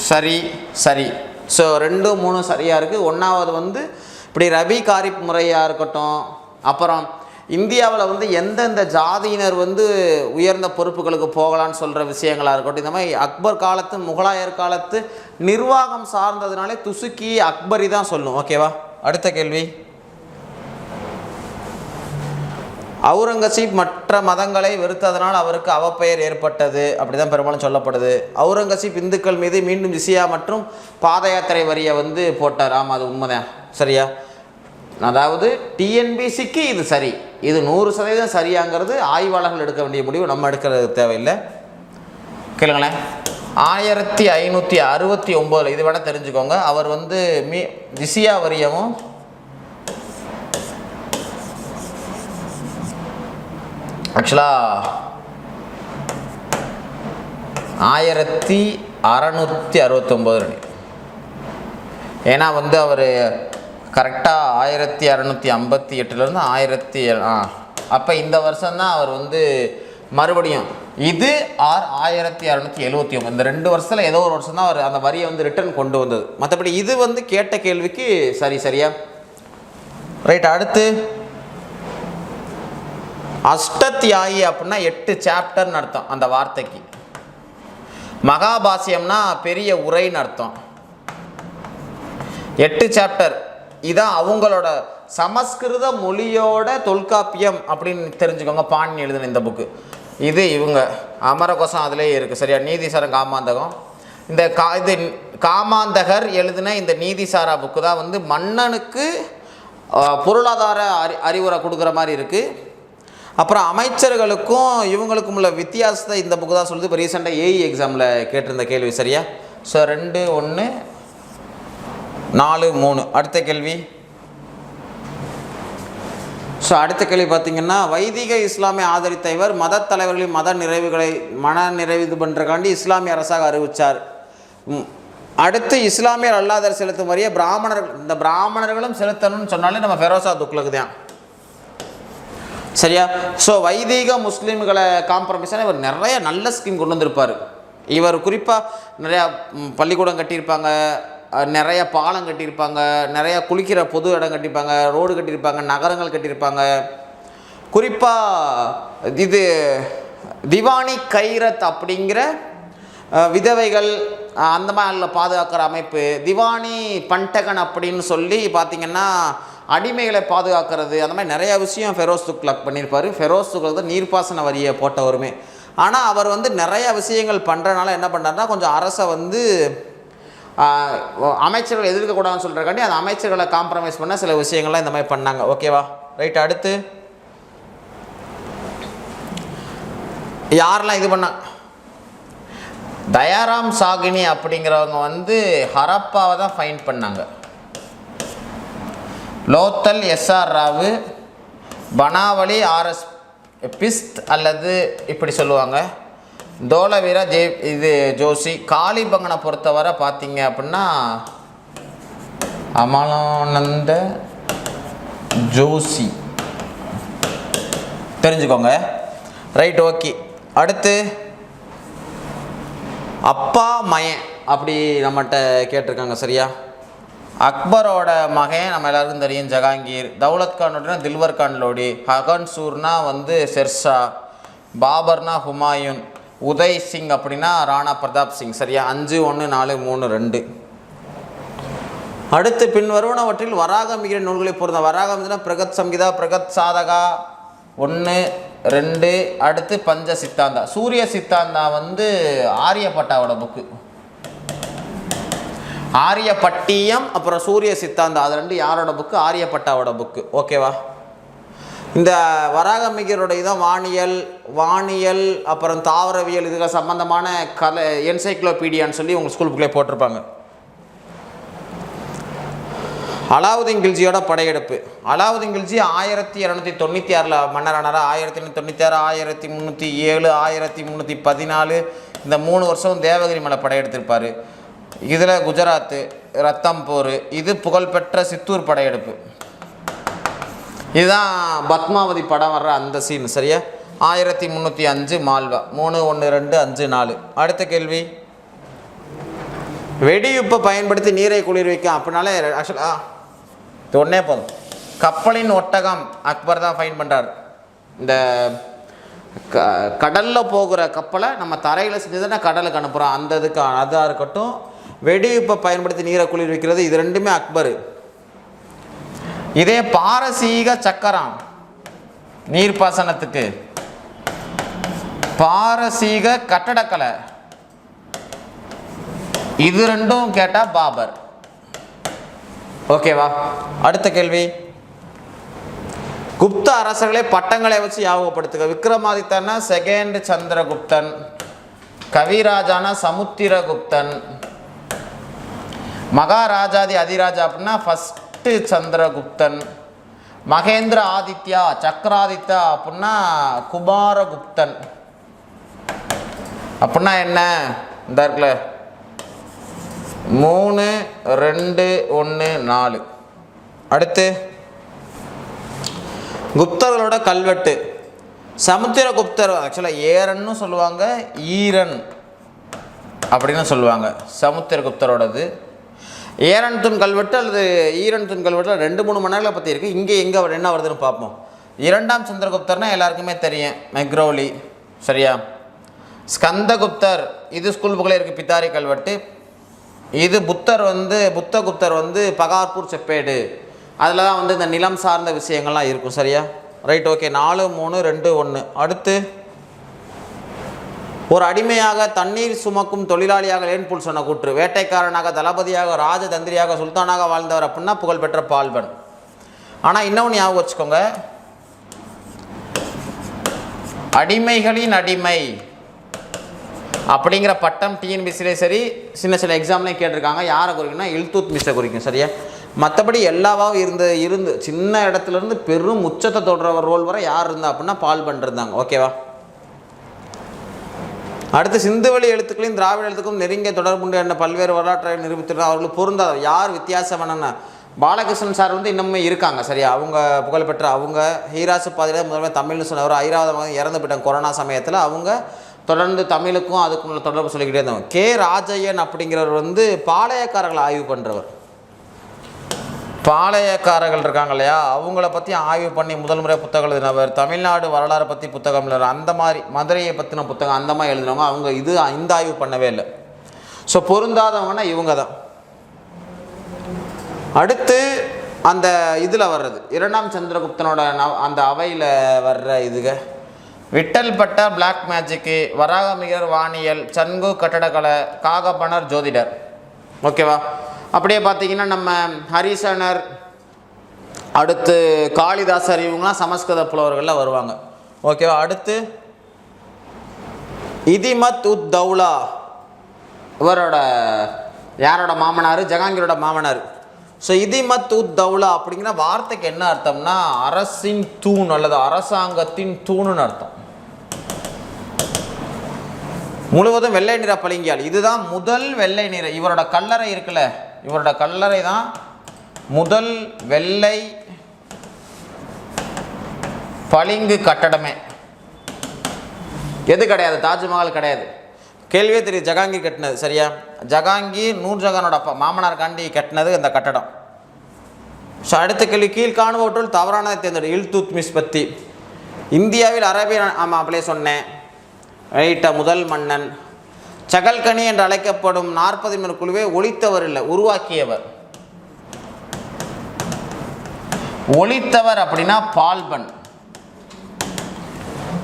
சரி, சரி. ஸோ 2, 3 சரியாக இருக்குது. 1வது வந்து இப்படி ரபி காரிப் முறையாக இருக்கட்டும், அப்புறம் இந்தியாவில் வந்து எந்தெந்த ஜாதியினர் வந்து உயர்ந்த பொறுப்புகளுக்கு போகலான்னு சொல்கிற விஷயங்களாக இருக்கட்டும், இந்த மாதிரி அக்பர் காலத்து, முகலாயர் காலத்து நிர்வாகம் சார்ந்ததுனாலே துசுக்கி அக்பரி தான் சொல்லும். ஓகேவா? அடுத்த கேள்வி. அவுரங்கசீப் மற்ற மதங்களை வெறுத்ததனால் அவருக்கு அவப்பெயர் ஏற்பட்டது, அப்படி தான் பெரும்பாலும் சொல்லப்படுது. அவுரங்கசீப் இந்துக்கள் மீது மீண்டும் ஜிசியா மற்றும் பாத யாத்திரை வரியை வந்து போட்டார். ஆமாம், அது உண்மைதான். சரியா? அதாவது டிஎன்பிசிக்கு இது சரி, இது 100% சரியாங்கிறது ஆய்வாளர்கள் எடுக்க வேண்டிய முடிவு, நம்ம எடுக்கிறது தேவையில்லை. கேளுங்களேன். 1569 இது வேணால் தெரிஞ்சுக்கோங்க. அவர் வந்து ஜிசியா வரியவும் ஆக்சுவலாக 1669. ஏன்னா வந்து அவர் கரெக்டாக 1658 அப்போ இந்த வருஷம்தான் அவர் வந்து மறுபடியும் இது 1679 இந்த 2 வருஷத்தில் ஏதோ ஒரு வருஷம் தான் அவர் அந்த வரியை வந்து ரிட்டர்ன் கொண்டு வந்தது. மற்றபடி இது வந்து கேட்ட கேள்விக்கு சரியா? ரைட். அடுத்து அஷ்டத்யாயி அப்படின்னா 8 சாப்டர்னு அர்த்தம் அந்த வார்த்தைக்கு. மகாபாஷ்யம்னா பெரிய உரைன்னு அர்த்தம். 8 சாப்டர் இதான் அவங்களோட சமஸ்கிருத மொழியோட தொல்காப்பியம் அப்படின்னு தெரிஞ்சுக்கோங்க. பாணினி எழுதுன இந்த புக்கு இது இவங்க அமரகோசம் அதிலேயே இருக்குது. சரியா? நீதிசாரம் காமாந்தகம். இந்த இது காமாந்தகர் எழுதின இந்த நீதிசாரா புக்கு தான் வந்து மன்னனுக்கு பொருளாதார அறிவுரை கொடுக்குற மாதிரி இருக்குது. அப்புறம் அமைச்சர்களுக்கும் இவங்களுக்கும் உள்ள வித்தியாசத்தை இந்த புக்கு தான் சொல்லுது. இப்போ ரீசெண்டாக ஏஇ எக்ஸாமில் கேட்டிருந்த கேள்வி. சரியா? ஸோ 2, 1, 4, 3. அடுத்த கேள்வி. ஸோ அடுத்த கேள்வி பார்த்திங்கன்னா, வைதிக இஸ்லாமிய ஆதரித்த இவர் மத தலைவர்களின் மன நிறைவு பண்ணுறக்காண்டி இஸ்லாமிய அரசாக அறிவித்தார். அடுத்து இஸ்லாமியர் அல்லாதர் செலுத்தும் வரைய பிராமணர்கள், இந்த பிராமணர்களும் செலுத்தணும்னு சொன்னாலே நம்ம ஃபெரோசா துக்ளக் தான். சரியா? ஸோ வைதிக முஸ்லீம்களை காம்ப்ரமைஸான இவர் நிறைய நல்ல ஸ்கீம் கொண்டு வந்திருப்பார். இவர் குறிப்பாக நிறையா பள்ளிக்கூடம் கட்டியிருப்பாங்க, நிறைய பாலம் கட்டியிருப்பாங்க, நிறையா குளிக்கிற பொது இடம் கட்டியிருப்பாங்க, ரோடு கட்டியிருப்பாங்க, நகரங்கள் கட்டியிருப்பாங்க. குறிப்பாக இது திவானி கைரத் அப்படிங்கிற விதவைகள் அந்த மாதிரி பாதுகாக்கிற அமைப்பு, திவானி பண்டகன் அப்படின்னு சொல்லி பார்த்திங்கன்னா அடிமைகளை பாதுகாக்கிறது, அந்த மாதிரி நிறையா விஷயம் ஃபெரோஸ் துக்ளக் பண்ணியிருப்பார். ஃபெரோஸ் துக்ளக் தான் நீர்ப்பாசன வரியை போட்டவருமே. ஆனால் அவர் வந்து நிறையா விஷயங்கள் பண்ணுறதுனால என்ன பண்ணுறாருனா, கொஞ்சம் அரசை வந்து அமைச்சர்கள் எதிர்க்கக்கூடாதுன்னு சொல்கிறக்காண்டி அந்த அமைச்சர்களை காம்ப்ரமைஸ் பண்ண சில விஷயங்கள்லாம் இந்த மாதிரி பண்ணாங்க. ஓகேவா? ரைட். அடுத்து யாரெல்லாம் இது பண்ணாங்க? தயாராம் சாகினி அப்படிங்கிறவங்க வந்து ஹரப்பாவை தான் ஃபைன் பண்ணாங்க. லோத்தல் எஸ்ஆர் ராவு, பனாவலி ஆர்எஸ் பிஸ்த் அல்லது இப்படி சொல்லுவாங்க, தோலவீரா ஜோஷி. காளிபங்கனை பொறுத்தவரை பார்த்தீங்க அப்படின்னா அமலானந்த ஜோஷி தெரிஞ்சுக்கோங்க. ரைட். ஓகே. அடுத்து அப்பா மயன் அப்படி நம்மகிட்ட கேட்டிருக்காங்க. சரியா? அக்பரோட மகன் நம்ம எல்லாருக்கும் தெரியும் ஜஹாங்கீர். தௌலத் கானோட தில்வர் கான் லோடி. ஹகன்சூர்னா வந்து ஷெர்ஷா. பாபர்னா ஹுமாயூன். உதய் சிங் அப்படின்னா ராணா பிரதாப் சிங். சரியா? 5, 1, 4, 3, 2. அடுத்து பின்வருவனவற்றில் வராகமிகிற நூல்களை பொருந்த. வராகம் பிரகத் சம்ஹிதா, பிரகத் சாதகா 1 2. அடுத்து பஞ்ச சித்தாந்தா. சூரிய சித்தாந்தா வந்து ஆரியப்பட்டாவோட புக்கு. ஆரியப்பட்டியம் அப்புறம் சூரிய சித்தாந்தா, அது 2 யாரோட புக்கு? ஆரியப்பட்டாவோட புக்கு. ஓகேவா? இந்த வராகமிகருடைய தான் வானியல் அப்புறம் தாவரவியல் இதுக்கு சம்பந்தமான என்சைக்ளோபீடியான்னு சொல்லி உங்கள் ஸ்கூல் புக்கில் போட்டிருப்பாங்க. அலாவுதீன் கில்ஜியோட படையெடுப்பு. அலாவுதீன் கில்ஜி 1296 மன்னரானார். 1296, 1307, 1314 இந்த 3 வருஷம் தேவகிரி மலை படையெடுத்திருப்பார். இதில் குஜராத்து, ரத்தம்பூர், இது புகழ்பெற்ற சித்தூர் படையெடுப்பு. இதுதான் பத்மாவதி படம் வர்ற அந்த சீன். சரியா? 1305 மால்வா. 3 1 2 5 4. அடுத்த கேள்வி, வெடியுப்பை பயன்படுத்தி நீரை குளிர்விக்க. அப்படின்னாலே ஆக்சுவலாக இது ஒன்றே போதும். கப்பலின் ஒட்டகம் அக்பர் தான் ஃபைன் பண்ணுறார். இந்த கடலில் போகிற கப்பலை நம்ம தரையில் செஞ்சதுன்னா கடலுக்கு அனுப்புகிறோம். அந்த இதுக்கு அதாக இருக்கட்டும். வெடியுப்பை பயன்படுத்தி நீரை குளிர்விக்கிறது, இது 2மே அக்பர். இதே பாரசீக சக்கரம் நீர்ப்பாசனத்துக்கு, பாரசீக கட்டடக்கலை, இது 2ம் கேட்டால் பாபர். ஓகேவா? அடுத்த கேள்வி, குப்த அரசர்களை பட்டங்களை வச்சு ஞாபகப்படுத்துக. விக்ரமாதித்தனா செகண்ட் சந்திரகுப்தன், கவிராஜானா சமுத்திரகுப்தன், மகாராஜாதி அதிராஜா அப்படின்னா ஃபஸ்ட்டு சந்திரகுப்தன், மகேந்திர ஆதித்யா சக்கராதித்யா அப்படின்னா குமாரகுப்தன். அப்படின்னா என்ன? இந்த இருக்குல்ல 3 2 1 4. அடுத்து குப்தர்களோட கல்வெட்டு. சமுத்திரகுப்தர் ஆக்சுவலாக ஏரன்னு சொல்லுவாங்க, ஈரன் அப்படின்னு சொல்லுவாங்க சமுத்திரகுப்தரோடது. ஏரன் தூண் கல்வெட்டு அல்லது ஈரன் தூண் கல்வெட்டு 2-3 மன்னர்களை பற்றி இருக்குது. இங்கே எங்கே என்ன வருதுன்னு பார்ப்போம். 2ஆம் சந்திரகுப்தர்னா எல்லாருக்குமே தெரியும், மெக்ரோலி. சரியா? ஸ்கந்தகுப்தர் இது ஸ்கூல் புக்கில் இருக்குது, பித்தாரி கல்வெட்டு. இது புத்தகுப்தர் வந்து பகார்பூர் செப்பேடு, அதில் தான் வந்து இந்த நிலம் சார்ந்த விஷயங்கள்லாம் இருக்கும். சரியா? ரைட். ஓகே. 4 3 2 1. அடுத்து ஒரு அடிமையாக தண்ணீர் சுமக்கும் தொழிலாளியாக லேன்புல் சொன்ன கூற்று. வேட்டைக்காரனாக, தளபதியாக, ராஜதந்திரியாக, சுல்தானாக வாழ்ந்தவர் அப்படின்னா புகழ்பெற்ற பால்பன். ஆனால் இன்னொன்று ஞாபகம் வச்சுக்கோங்க, அடிமைகளின் அடிமை அப்படிங்கிற பட்டம் டிஎன்பிசிலே சரி சின்ன சின்ன எக்ஸாம்லேயும் கேட்டிருக்காங்க. யாரை குறிக்குன்னா இல்துத்மிஷை குறிக்கும். சரியா? மற்றபடி எல்லாவும் இருந்து சின்ன இடத்துலேருந்து பெரும் உச்சத்தை தொடர ரோல் வரை யார் இருந்தா அப்படின்னா பால்பன் இருந்தாங்க. ஓகேவா? அடுத்து சிந்துவெளி எழுத்துக்களையும் திராவிட எழுத்துக்கும் நெருங்கிய தொடர்புண்டு என்ற பல்வேறு வரலாற்றை நிரூபித்திருக்காங்க. அவர்களுக்கு பொருந்தாத யார் வித்தியாசமான பாலகிருஷ்ணன் சார் வந்து இன்னுமே இருக்காங்க. சரியா? அவங்க புகழ்பெற்ற அவங்க ஹீராசு பாதியில் முதல்வர் தமிழ்னு சொன்னவர் 5வது இறந்து போயிட்டாங்க கொரோனா சமயத்தில். அவங்க தொடர்ந்து தமிழுக்கும் அதுக்குள்ள தொடர்பு சொல்லிக்கிட்டே இருந்தவங்க. கே ராஜையன் அப்படிங்கிறவர் வந்து பாளையக்காரர்களை ஆய்வு பண்ணுறவர். பாளையக்காரர்கள் இருக்காங்க இல்லையா, அவங்கள பற்றி ஆய்வு பண்ணி முதல் முறை புத்தகம் எழுதினவர். தமிழ்நாடு வரலாறு பற்றி புத்தகம் எழுதுறவர். அந்த மாதிரி மதுரையை பற்றின புத்தகம் அந்த மாதிரி எழுதினவங்க. அவங்க இந்த ஆய்வு பண்ணவே இல்லை. ஸோ பொருந்தாதவங்கன்னா இவங்க தான். அடுத்து அந்த இதில் வர்றது 2ஆம் சந்திரகுப்தனோட அந்த அவையில் வர்ற இதுக விட்டல் பட்டா பிளாக் மேஜிக்கு, வராகமிகர் வானியல், சன்கு கட்டடக்கலை, காகபனர் ஜோதிடர். ஓகேவா? அப்படியே பார்த்தீங்கன்னா நம்ம ஹரிசனர், அடுத்து காளிதாசர், இவங்களாம் சமஸ்கிருத புலவர்களில் வருவாங்க. ஓகேவா? அடுத்து இதிமத் உத் தௌலா, இவரோட யாரோட மாமனார்? ஜஹாங்கீரோட மாமனார். ஸோ இதிமத் உத் தௌலா அப்படிங்கிற வார்த்தைக்கு என்ன அர்த்தம்னா அரசின் தூண் அல்லது அரசாங்கத்தின் தூணுன்னு அர்த்தம். முழுவதும் வெள்ளை நிற பளிங்கியால். இதுதான் முதல் வெள்ளை நிற. இவரோட கல்லறை இருக்குல்ல, இவரோட கல்லறை தான் முதல் வெள்ளை பளிங்கு கட்டடமே. எது கிடையாது? தாஜ்மஹால் கிடையாது. கேள்வியே தெரியும், ஜஹாங்கீர் கட்டினது. சரியா? ஜஹாங்கீர் நூர்ஜஹானோட அப்பா மாமனார் காண்டி கட்டினது அந்த கட்டடம். ஸோ அடுத்த கேள்வி, கீழ்காணுபவற்றுள் தவறானதை தேர்ந்தெடு. இல்துத்மிஷ் பற்றி. இந்தியாவில் அரேபிய, ஆமாம் அப்படியே சொன்னேன். ரைட்டா? முதல் மன்னன். சகல்கனி என்று அழைக்கப்படும் 40 குழுவை ஒழித்தவர் இல்லை, உருவாக்கியவர். ஒளித்தவர் அப்படின்னா பால்பன்.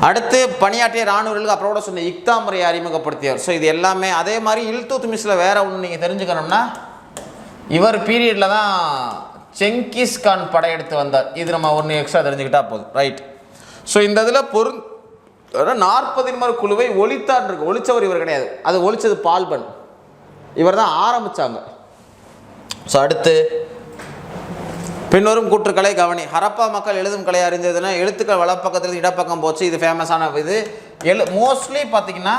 அடுத்து பணியாற்றிய இராணுவர்களுக்கு அப்புறம் கூட சொன்ன இக்தா முறையை அறிமுகப்படுத்தியவர். ஸோ இது எல்லாமே அதே மாதிரி இல்துத்மிஷில் வேற ஒன்று நீங்கள் தெரிஞ்சுக்கணும்னா இவர் பீரியடில் தான் செங்கிஸ்கான் படையெடுத்து வந்தார். இது நம்ம ஒன்று எக்ஸ்ட்ரா தெரிஞ்சுக்கிட்டா போதும். ரைட். ஸோ இந்த இதில் 40 குழுவை ஒழித்தார் இருக்கு. ஒழிச்சவர் இவர் கிடையாது, அது ஒழிச்சது பால்பன். இவர் தான் ஆரம்பித்தாங்க. ஸோ அடுத்து பின்வரும் கூற்றுக்களை கவனி. ஹரப்பா மக்கள் எழுதும் கலை அறிஞ்சதுன்னா எழுத்துக்கள் வலப்பக்கத்தில் இடப்பக்கம் போச்சு. இது ஃபேமஸான இது. மோஸ்ட்லி பார்த்தீங்கன்னா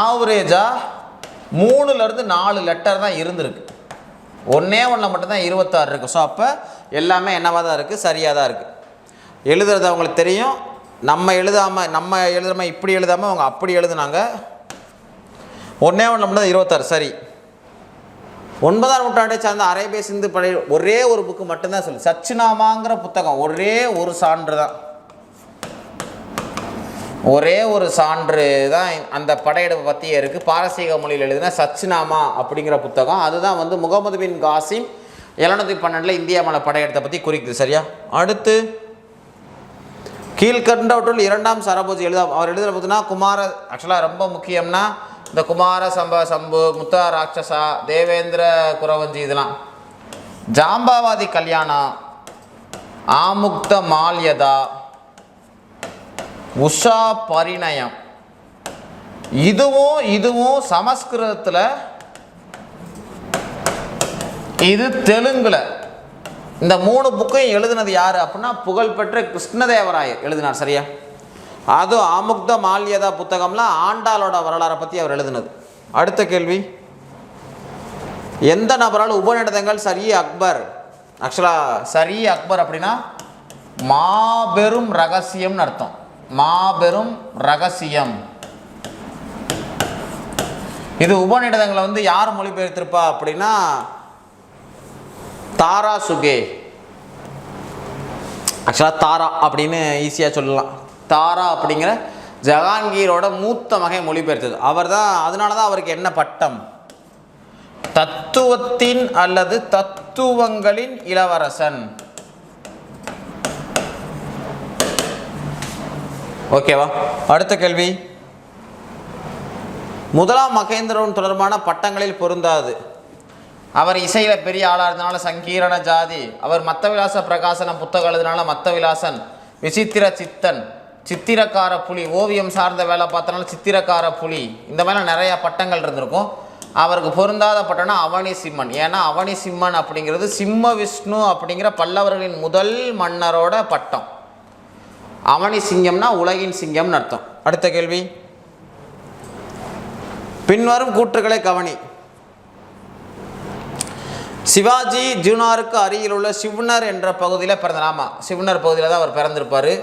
ஆவரேஜாக 3லேருந்து 4 லெட்டர் தான் இருந்திருக்கு. ஒன்றே மட்டும்தான் 26 இருக்குது. ஸோ அப்போ எல்லாமே என்னவாக தான் இருக்குது, சரியாக தான் இருக்குது. எழுதுறது அவங்களுக்கு தெரியும். நம்ம எழுதுறோமா இப்படி எழுதாமல் அவங்க அப்படி எழுதுனாங்க. ஒன்றே மட்டும்தான் 26. சரி. 9ஆம் நூற்றாண்டை சார்ந்த அரேபிய சிந்து படை ஒரே ஒரு புக்கு மட்டும்தான் சொல்லு. சச்சுனாமாங்கிற புத்தகம் ஒரே ஒரு சான்று தான். ஒரே ஒரு சான்று தான் அந்த படையெடுப்பு பற்றியே இருக்குது. பாரசீக மொழியில் எழுதுனா சச்சுனாமா அப்படிங்கிற புத்தகம். அதுதான் வந்து முகமது பின் காசிம் 712 இந்தியா மேலே படையெடுத்த பற்றி குறிக்குது. சரியா? அடுத்து கீழ்கண்டவற்றுள் 2ஆம் சரபோஜி அவர் எழுதுகிற பார்த்தீங்கன்னா குமார. ஆக்சுவலாக ரொம்ப முக்கியம்னா இந்த குமார சம்பு, முத்தா ராட்சசா, தேவேந்திர குரவஞ்சி, இதெல்லாம் ஜாம்பாவாதி கல்யாணம், ஆமுக்த மால்யதா, உஷா பரிணயம், இதுவும் சமஸ்கிருதத்தில், இது தெலுங்குல. இந்த 3 புக்கையும் எழுதுனது யார் அப்படின்னா புகழ்பெற்ற கிருஷ்ணதேவராயர் எழுதினார். சரியா? அது ஆமுக்த மால்யதா புத்தகம்லாம் ஆண்டாளோட வரலாறை பற்றி அவர் எழுதினது. அடுத்த கேள்வி, எந்த நபரால் உபநிடதங்கள் சரி அக்பர்? ஆக்சுவலாக சரி அக்பர் அப்படின்னா மாபெரும் ரகசியம்னு அர்த்தம். மாபெரும் ரகசியம். இது உபநிடதங்களை வந்து யார் மொழிபெயர்த்திருப்பா அப்படின்னா தாரா சுகே. ஆக்சுவலாக தாரா அப்படின்னு ஈஸியாக சொல்லலாம். தாரா அப்படிங்கிற ஜஹாங்கீரோட மூத்த மகை மொழிபெயர்த்தது அவர் தான். அதனால தான் அவருக்கு என்ன பட்டம்? தத்துவத்தின் அல்லது தத்துவங்களின் இளவரசன். ஓகேவா? அடுத்த கேள்வி, முதலாம் மகேந்திரன் தொடர்பான பட்டங்களில் பொருந்தாது. அவர் இசையில் பெரிய ஆளாக இருந்தனால சங்கீரண ஜாதி. அவர் மத்த விலாச பிரகாசனம் புத்தகம் எழுதுனால மத்த விலாசன். விசித்திர சித்தன், சித்திரக்கார புலி, ஓவியம் சார்ந்த வேலை பார்த்தனால சித்திரக்கார புலி. இந்த மாதிரிலாம் நிறைய பட்டங்கள் இருந்திருக்கும். அவருக்கு பொருந்தாத பட்டம்னா அவனி சிம்மன். ஏன்னா அவனி சிம்மன் அப்படிங்கிறது சிம்ம விஷ்ணு அப்படிங்கிற பல்லவர்களின் முதல் மன்னரோட பட்டம். அவனி சிங்கம்னா உலகின் சிங்கம்னு அர்த்தம். அடுத்த கேள்வி, பின்வரும் கூற்றுக்களை கவனி. சிவாஜி ஜூனாருக்கு அருகில் உள்ள சிவ்னர் என்ற பகுதியில் பிறந்தார். ஆமாம், சிவ்னர் பகுதியில் தான் அவர் பிறந்திருப்பார்.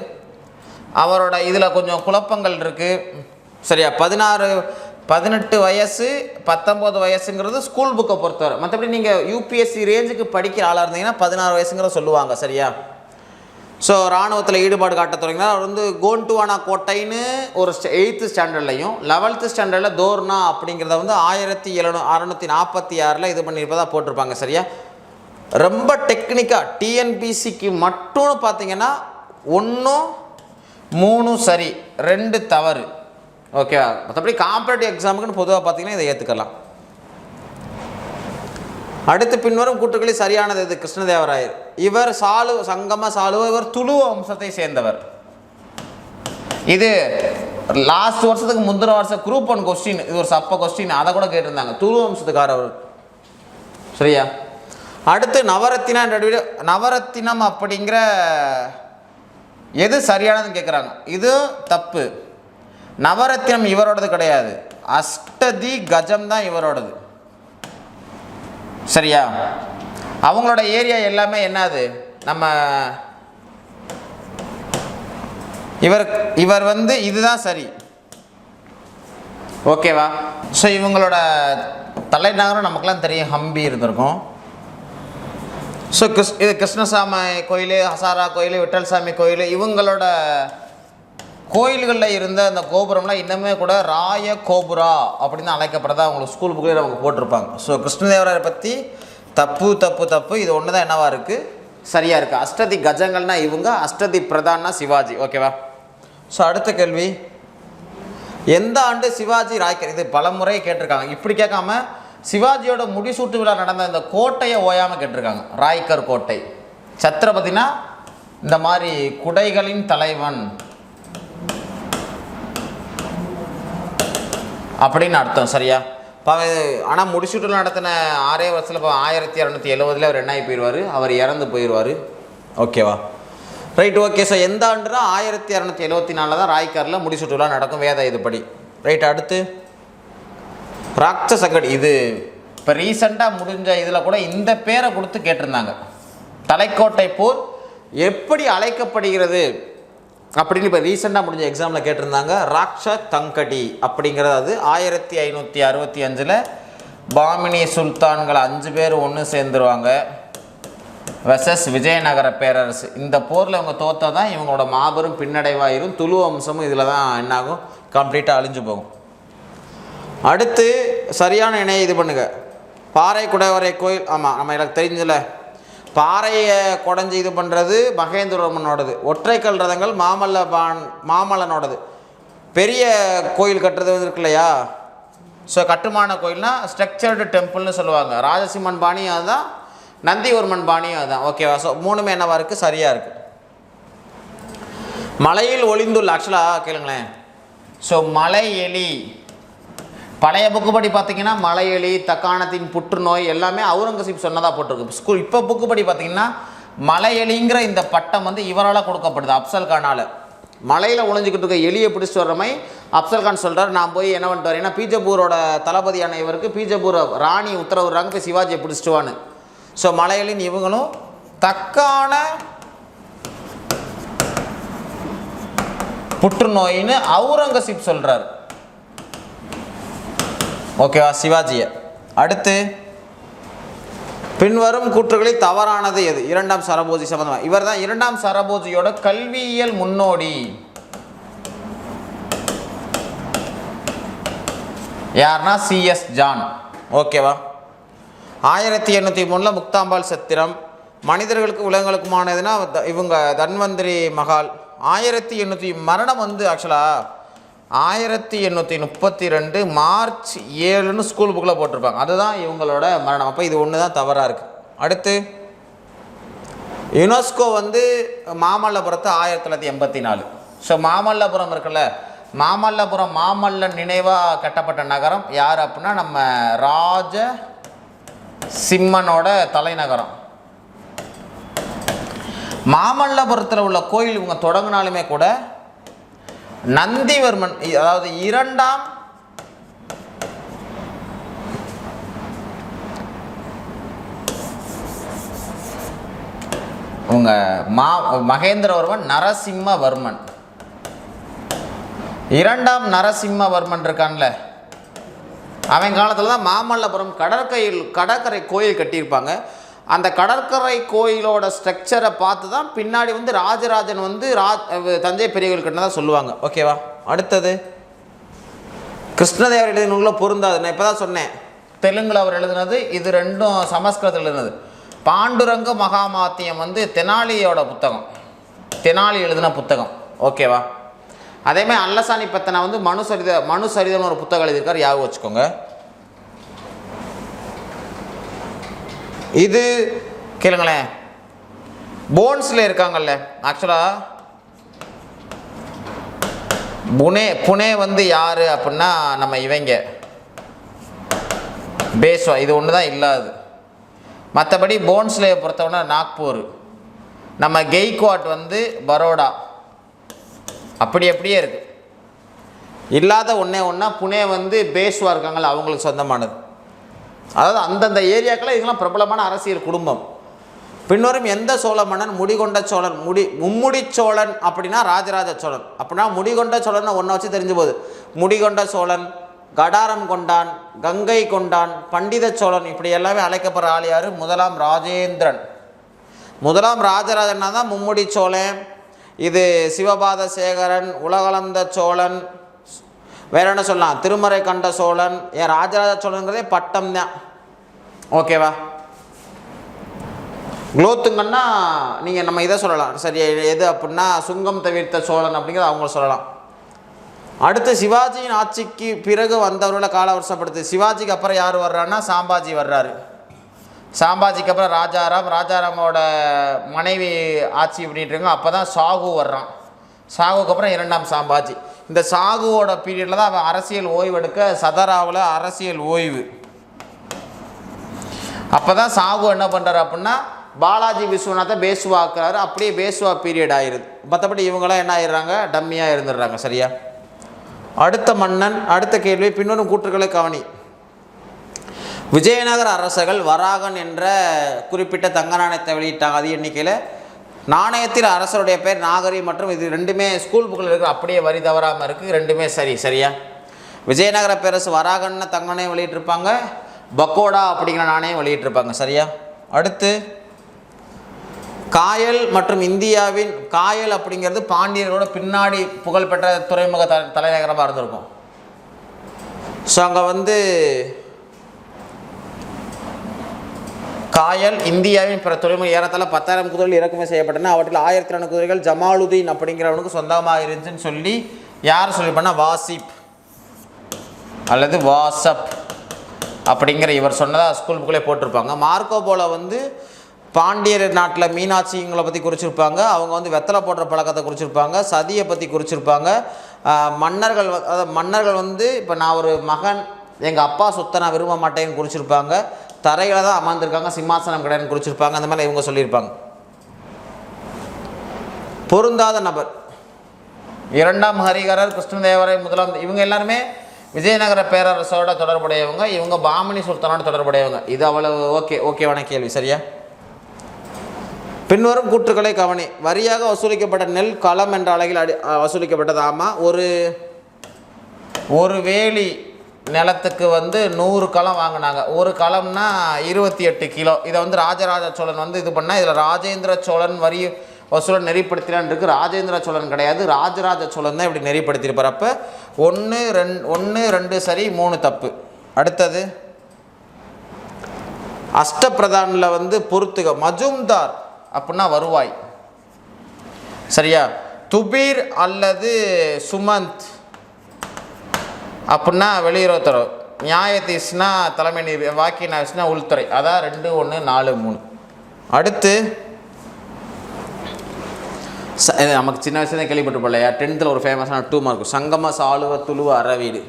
அவரோட இதில் கொஞ்சம் குழப்பங்கள் இருக்குது. சரியா? 18 வயசு 19 வயசுங்கிறது ஸ்கூல் புக்கை பொறுத்தவரை. மற்றபடி நீங்கள் யூபிஎஸ்சி ரேஞ்சுக்கு படிக்கிற ஆளாக இருந்தீங்கன்னா 16 வயசுங்கிறத சொல்லுவாங்க. சரியா? ஸோ இராணுவத்தில் ஈடுபாடு காட்ட தொடங்கினா அவர் வந்து கோண்டுவானா கோட்டைன்னு ஒரு 8th ஸ்டாண்டர்ட்லையும் 11th ஸ்டாண்டர்டில் தோர்னா அப்படிங்கிறத வந்து 1646 இது பண்ணியிருப்பதாக போட்டிருப்பாங்க. சரியா? ரொம்ப டெக்னிக்காக டிஎன்பிசிக்கு மட்டும்னு பார்த்தீங்கன்னா 1 3 சரி 2 தவறு. ஓகேவா? மற்றபடி காம்படேட்டிவ் எக்ஸாமுக்குன்னு பொதுவாக பார்த்தீங்கன்னா இதை ஏற்றுக்கலாம். அடுத்து பின்வரும் கூற்றுக்களில் சரியானது இது. கிருஷ்ணதேவராயர் இவர் சங்கம சாலுவ, இவர் துளுவ வம்சத்தை சேர்ந்தவர். இது லாஸ்ட் வருஷத்துக்கு முந்தின வருஷம் குரூப் 1 கொஸ்டின், இது ஒரு சப்ப கொஸ்டின், அதை கூட கேட்டிருந்தாங்க. துளுவ வம்சத்துக்காரவர். சரியா? அடுத்து நவரத்தினம் அப்படிங்கிற எது சரியானதுன்னு கேட்குறாங்க. இது தப்பு. நவரத்தினம் இவரோடது கிடையாது. அஷ்டதி கஜம் தான் இவரோடது. சரியா? அவங்களோட ஏரியா எல்லாமே என்னது, நம்ம இவர் வந்து இதுதான் சரி. ஓகேவா? ஸோ இவங்களோட தலைநகரம் நமக்குலாம் தெரியும், ஹம்பி இருந்திருக்கும். ஸோ இது கிருஷ்ணசாமி கோயில், ஹசாரா கோயில், விட்டல்சாமி கோயில், இவங்களோட கோயில்களில் இருந்த அந்த கோபுரம்லாம் இன்னுமே கூட ராய கோபுரா அப்படின்னு அழைக்கப்படுறதா அவங்களுக்கு ஸ்கூல் புக்கில் அவங்க போட்டிருப்பாங்க. ஸோ கிருஷ்ணதேவராயரை பற்றி தப்பு. இது ஒன்று தான் என்னவா இருக்குது சரியாக இருக்குது. அஷ்டதி கஜங்கள்னா இவங்க, அஷ்டதி பிரதான்னா சிவாஜி. ஓகேவா? ஸோ அடுத்த கேள்வி, எந்த ஆண்டு சிவாஜி ராய்க்கர், இது பல முறை கேட்டிருக்காங்க. இப்படி கேட்காம சிவாஜியோட முடிசூட்டு விழா நடந்த இந்த கோட்டையை ஓயாமல் கேட்டிருக்காங்க. ராய்க்கர் கோட்டை. சத்ரபதினா இந்த மாதிரி குடைகளின் தலைவன் அப்படின்னு அர்த்தம். சரியா? ஆனால் முடிசூட்டு நடத்தின 6 வருஷத்தில் இப்போ 1670 அவர் என்ன ஆகி போயிடுவார், அவர் இறந்து போயிடுவார். ஓகேவா? ரைட். ஓகே. ஸோ எந்த ஆண்டுனா 1674 தான் ராய்க்கரில் முடிசூட்டு விழா நடக்கும் வேத இதுபடி. ரைட். அடுத்து ராட்சசகட். இது இப்போ ரீசெண்டாக முடிஞ்ச இதில் கூட இந்த பேரை கொடுத்து கேட்டிருந்தாங்க. தலைக்கோட்டை போர் எப்படி அழைக்கப்படுகிறது அப்படின்னு இப்போ ரீசெண்டாக முடிஞ்ச எக்ஸாமில் கேட்டிருந்தாங்க. ராட்ச தங்கடி அப்படிங்கிறது அது 1565 பாமினி சுல்தான்கள் 5 பேர் ஒன்று சேர்ந்துருவாங்க வெர்சஸ் விஜயநகர பேரரசு. இந்த போரில் இவங்க தோற்றா தான் இவங்களோட மாபெரும் பின்னடைவாயிரும். துளு வம்சமும் இதில் தான் என்னாகும், கம்ப்ளீட்டாக அழிஞ்சு போகும். அடுத்து சரியான இணையை இது பண்ணுங்க. பாறை குடைவரை கோயில். ஆமாம், நம்ம எனக்கு தெரிஞ்சல. பாறையை குடஞ்சி இது பண்ணுறது மகேந்திரவர்மனோடது. ஒற்றைக்கல் ரதங்கள் மாமல்லனோடது. பெரிய கோயில் கட்டுறது இருக்கு இல்லையா? ஸோ கட்டுமான கோயில்னா ஸ்ட்ரக்சர்டு டெம்பிள்னு சொல்லுவாங்க. ராஜசிம்மன் பாணியும் அதுதான், நந்திவர்மன் பாணியும் அதுதான். ஓகேவா? ஸோ 3மே என்னவா இருக்குது, சரியாக இருக்குது. மலையில் ஒளிந்துள்ள, ஆக்சுவலாக கேளுங்களேன். ஸோ மலை எலி, பழைய புக்கு படி பார்த்தீங்கன்னா மலை எலி, தக்காணத்தின் புற்றுநோய் எல்லாமே அவுரங்கசீப் சொன்னதாக போட்டிருக்கு ஸ்கூல். இப்போ புக்கு படி பார்த்தீங்கன்னா மலை எலிங்கிற இந்த பட்டம் வந்து இவரால் கொடுக்கப்படுது, அப்சல் கானால். மலையில் ஒளிஞ்சிக்கிட்டு இருக்க எலியை பிடிச்சிட்டு வர்ற மாதிரி அப்சல் கான் சொல்கிறார், நான் போய் என்ன பண்ணிட்டு வரேன், ஏன்னா பீஜப்பூரோட தளபதியான இவருக்கு பீஜப்பூர் ராணி உத்தரவுறாங்க போய் சிவாஜியை பிடிச்சிட்டுவான்னு. ஸோ மலையலின் இவங்களும் தக்கான புற்றுநோயின்னு அவுரங்கசீப் சொல்கிறார். ஓகேவா? சிவாஜியை. அடுத்து பின்வரும் கூற்றுகளில் தவறானது எது? 2ஆம் சரபோஜி சம்பந்தமாக. இவர் தான் 2ஆம் சரபோஜியோட கல்வியியல் முன்னோடி. யார்னா CS ஜான். ஓகேவா? 1803 முக்தாம்பாள் சத்திரம். மனிதர்களுக்கு விலங்குகளுக்குமானதுன்னா இவங்க தன்வந்திரி மகால். 1800 மரணம் வந்து ஆக்சுவலாக 1832 மார்ச் 7 ஸ்கூல் புக்கில் போட்டிருப்பாங்க. அதுதான் இவங்களோட மரணம். அப்போ இது ஒன்று தான் தவறாக இருக்குது. அடுத்து யுனெஸ்கோ வந்து மாமல்லபுரத்தை 1984. ஸோ மாமல்லபுரம் இருக்குல்ல, மாமல்லபுரம் மாமல்லன் நினைவாக கட்டப்பட்ட நகரம் யார் அப்படின்னா நம்ம ராஜ சிம்மனோட தலைநகரம். மாமல்லபுரத்தில் உள்ள கோயில் இவங்க தொடங்கினாலுமே கூட நந்திவர்மன், அதாவது 2ஆம் உங்க மகேந்திரவர்மன் நரசிம்மவர்மன், 2ஆம் நரசிம்மவர்மன் இருக்கான்ல, அவன் காலத்தில் தான் மாமல்லபுரம் கடற்கரை கோயில் கட்டியிருப்பாங்க. அந்த கடற்கரை கோயிலோட ஸ்ட்ரக்சரை பார்த்து தான் பின்னாடி வந்து ராஜராஜன் வந்து தஞ்சை பெரிய கோயில் கட்டினதாக சொல்லுவாங்க. ஓகேவா? அடுத்தது கிருஷ்ணதேவர் எழுதின நூலில் பொருந்தாது. நான் இப்போ தான் சொன்னேன், தெலுங்கில் அவர் எழுதுனது, இது ரெண்டும் சமஸ்கிருதத்தில் எழுதுனது. பாண்டுரங்க மகாமாத்தியம் வந்து தெனாலியோட புத்தகம், தெனாலி எழுதின புத்தகம். ஓகேவா? அதேமாதிரி அல்லசாணி பத்தனை வந்து மனுசரிதம்னு ஒரு புத்தகம் எழுதியிருக்கார், ஞாபகம் வச்சுக்கோங்க. இது கேளுங்களேன், போன்ஸில் இருக்காங்கல்ல, ஆக்சுவலாக புனே வந்து யார் அப்படின்னா நம்ம இவங்க பேஸ்வா, இது ஒன்று தான் இல்லாது. மற்றபடி போன்ஸ்லேயை பொறுத்தவரை நாக்பூர், நம்ம கெய்க்வாட் வந்து பரோடா, அப்படியே இருக்குது. இல்லாத ஒன்றா புனே வந்து பேஸ்வா இருக்காங்கள்ல, அவங்களுக்கு சொந்தமானது. அதாவது அந்தந்த ஏரியாக்களில் இதெல்லாம் பிரபலமான அரசியல் குடும்பம். பின்வரும் எந்த சோழ மன்னன் முடிகொண்ட சோழன்? மும்முடி சோழன் அப்படின்னா ராஜராஜ சோழன். அப்படின்னா முடிகொண்ட சோழன் ஒன்றை வச்சு தெரிஞ்சு போகுது. முடிகொண்ட சோழன், கடாரம் கொண்டான், கங்கை கொண்டான், பண்டித சோழன், இப்படி எல்லாமே அழைக்கப்படுற ஆள் யார்? 1ஆம் ராஜேந்திரன். 1ஆம் ராஜராஜன்னா தான் மும்முடி சோழன். இது சிவபாத சேகரன், உலகளந்த சோழன், வேற என்ன சொல்லலாம், திருமறை கண்ட சோழன். ஏன் ராஜராஜ சோழனுங்கிறதே பட்டம் தான். ஓகேவா? குலோத்துங்கன்னா நீங்கள் நம்ம இதை சொல்லலாம். சரி, எது அப்படின்னா சுங்கம் தவிர்த்த சோழன் அப்படிங்கிறது அவங்க சொல்லலாம். அடுத்து சிவாஜியின் ஆட்சிக்கு பிறகு வந்தவர்களை காலவரிசைப்படுத்து. சிவாஜிக்கு அப்புறம் யார் வர்றான்னா சாம்பாஜி வர்றாரு. சாம்பாஜிக்கு அப்புறம் ராஜாராமோட மனைவி ஆட்சி பண்ணிட்டுருங்க. அப்போ தான் சாகு வர்றான். சாகுக்கு அப்புறம் 2ஆம் சாம்பாஜி. இந்த சாகுவோட பீரியடில் தான் அவன் அரசியல் ஓய்வு எடுக்க சதராவில் அரசியல் ஓய்வு. அப்போ தான் சாகு என்ன பண்ணுறாரு அப்படின்னா பாலாஜி விஸ்வநாத்தை பேசுவா ஆக்குறாரு. அப்படியே பேசுவா பீரியட் ஆயிடுது. மற்றபடி இவங்களாம் என்ன ஆயிடுறாங்க, டம்மியாக இருந்துடுறாங்க. சரியா? அடுத்த மன்னன். அடுத்த கேள்வி, பின்னொரு கூற்றுக்களை கவனி. விஜயநகர அரசர்கள் வராகன் என்ற குறிப்பிட்ட தங்க நாணயத்தை வெளியிட்டாங்க. அது எண்ணிக்கையில் நாணயத்தில் அரசருடைய பேர் நாகரி மற்றும் இது ரெண்டுமே ஸ்கூல் புக்கில் இருக்குது. அப்படியே வரி தவறாமல் இருக்குது. ரெண்டுமே சரி. சரியா? விஜயநகர பேரரசு வராகன்னு தங்க நாணயம் வெளியிட்டிருப்பாங்க, பக்கோடா அப்படிங்கிற நாணயம் வெளியிட்டிருப்பாங்க. சரியா? அடுத்து காயல் மற்றும் இந்தியாவின் காயல் அப்படிங்கிறது பாண்டியர்களோட பின்னாடி புகழ்பெற்ற துறைமுக தலைநகரமாக இருந்திருக்கும். ஸோ அங்கே காயல் இந்தியாவின் பிற துறைமுகம் ஏறத்தாழ 10,000 குதிரைகள் இறக்குமதி செய்யப்பட்டன. அவற்றில் 1400 குதிரைகள் ஜமாலுதீன் அப்படிங்கிறவனுக்கு சொந்தமாக இருந்துச்சுன்னு சொல்லி யார் சொல்லியிருப்பான்னா வாசிப் அல்லது வாசப் அப்படிங்கிற இவர் சொன்னதாக ஸ்கூல் புக்கிலே போட்டிருப்பாங்க. மார்க்கோ போல பாண்டியர் நாட்டில் மீனாட்சிங்களை பற்றி குறிச்சிருப்பாங்க. அவங்க வெத்தலை போடுற பழக்கத்தை குறிச்சிருப்பாங்க. சதியை பற்றி குறிச்சிருப்பாங்க. மன்னர்கள் இப்போ நான் ஒரு மகன், எங்கள் அப்பா சொத்தை நான் விரும்ப மாட்டேன்னு குறிச்சிருப்பாங்க. தரையில் தான் அமர்ந்திருக்காங்க, சிம்மாசனம் கிடையாதுன்னு குறிச்சிருப்பாங்க. அந்த மாதிரி இவங்க சொல்லியிருப்பாங்க. பொருந்தாத நபர் 2ஆம் ஹரிகரர், கிருஷ்ணதேவரை, 1ஆம் இவங்க எல்லாருமே விஜயநகர பேரரசோட தொடர்புடையவங்க. இவங்க பாமணி சுல்தானோட தொடர்புடையவங்க. இது அவ்வளவு ஓகேவான கேள்வி. சரியா? பின்வரும் கூற்றுக்களை கவனி. வரியாக வசூலிக்கப்பட்ட நெல் களம் என்ற அழகில் வசூலிக்கப்பட்டது. ஆமாம். ஒரு வேலி நிலத்துக்கு 100 களம் வாங்கினாங்க. ஒரு களம்னா 28 கிலோ. இதை ராஜராஜ சோழன் இது பண்ணால் இதில் ராஜேந்திர சோழன் வரி வசூலை நெறிப்படுத்தினான் இருக்குது. ராஜேந்திர சோழன் கிடையாது, ராஜராஜ சோழன் தான் இப்படி நெறிப்படுத்தியிருப்பார். அப்போ 1, 2 சரி, 3 தப்பு. அடுத்தது அஷ்டப்பிரதானில் பொறுத்துக. மஜும்தார் அப்படின்னா வருவாய். சரியா? துபீர் அல்லது சுமந்த் அப்படின்னா வெளியுறவுத்துறை. நியாயத்தீஸ்னா தலைமை நீதி, வாக்கிய நியாயத்தீஸ்னா உள்துறை. அதான் 2, 1, 4, 3. அடுத்து நமக்கு சின்ன வயசுல கேள்விப்பட்டிருப்போம்லையா, 10th ஒரு ஃபேமஸான 2 மார்க் சங்கம சாளுவ துளுவ அறவீடு.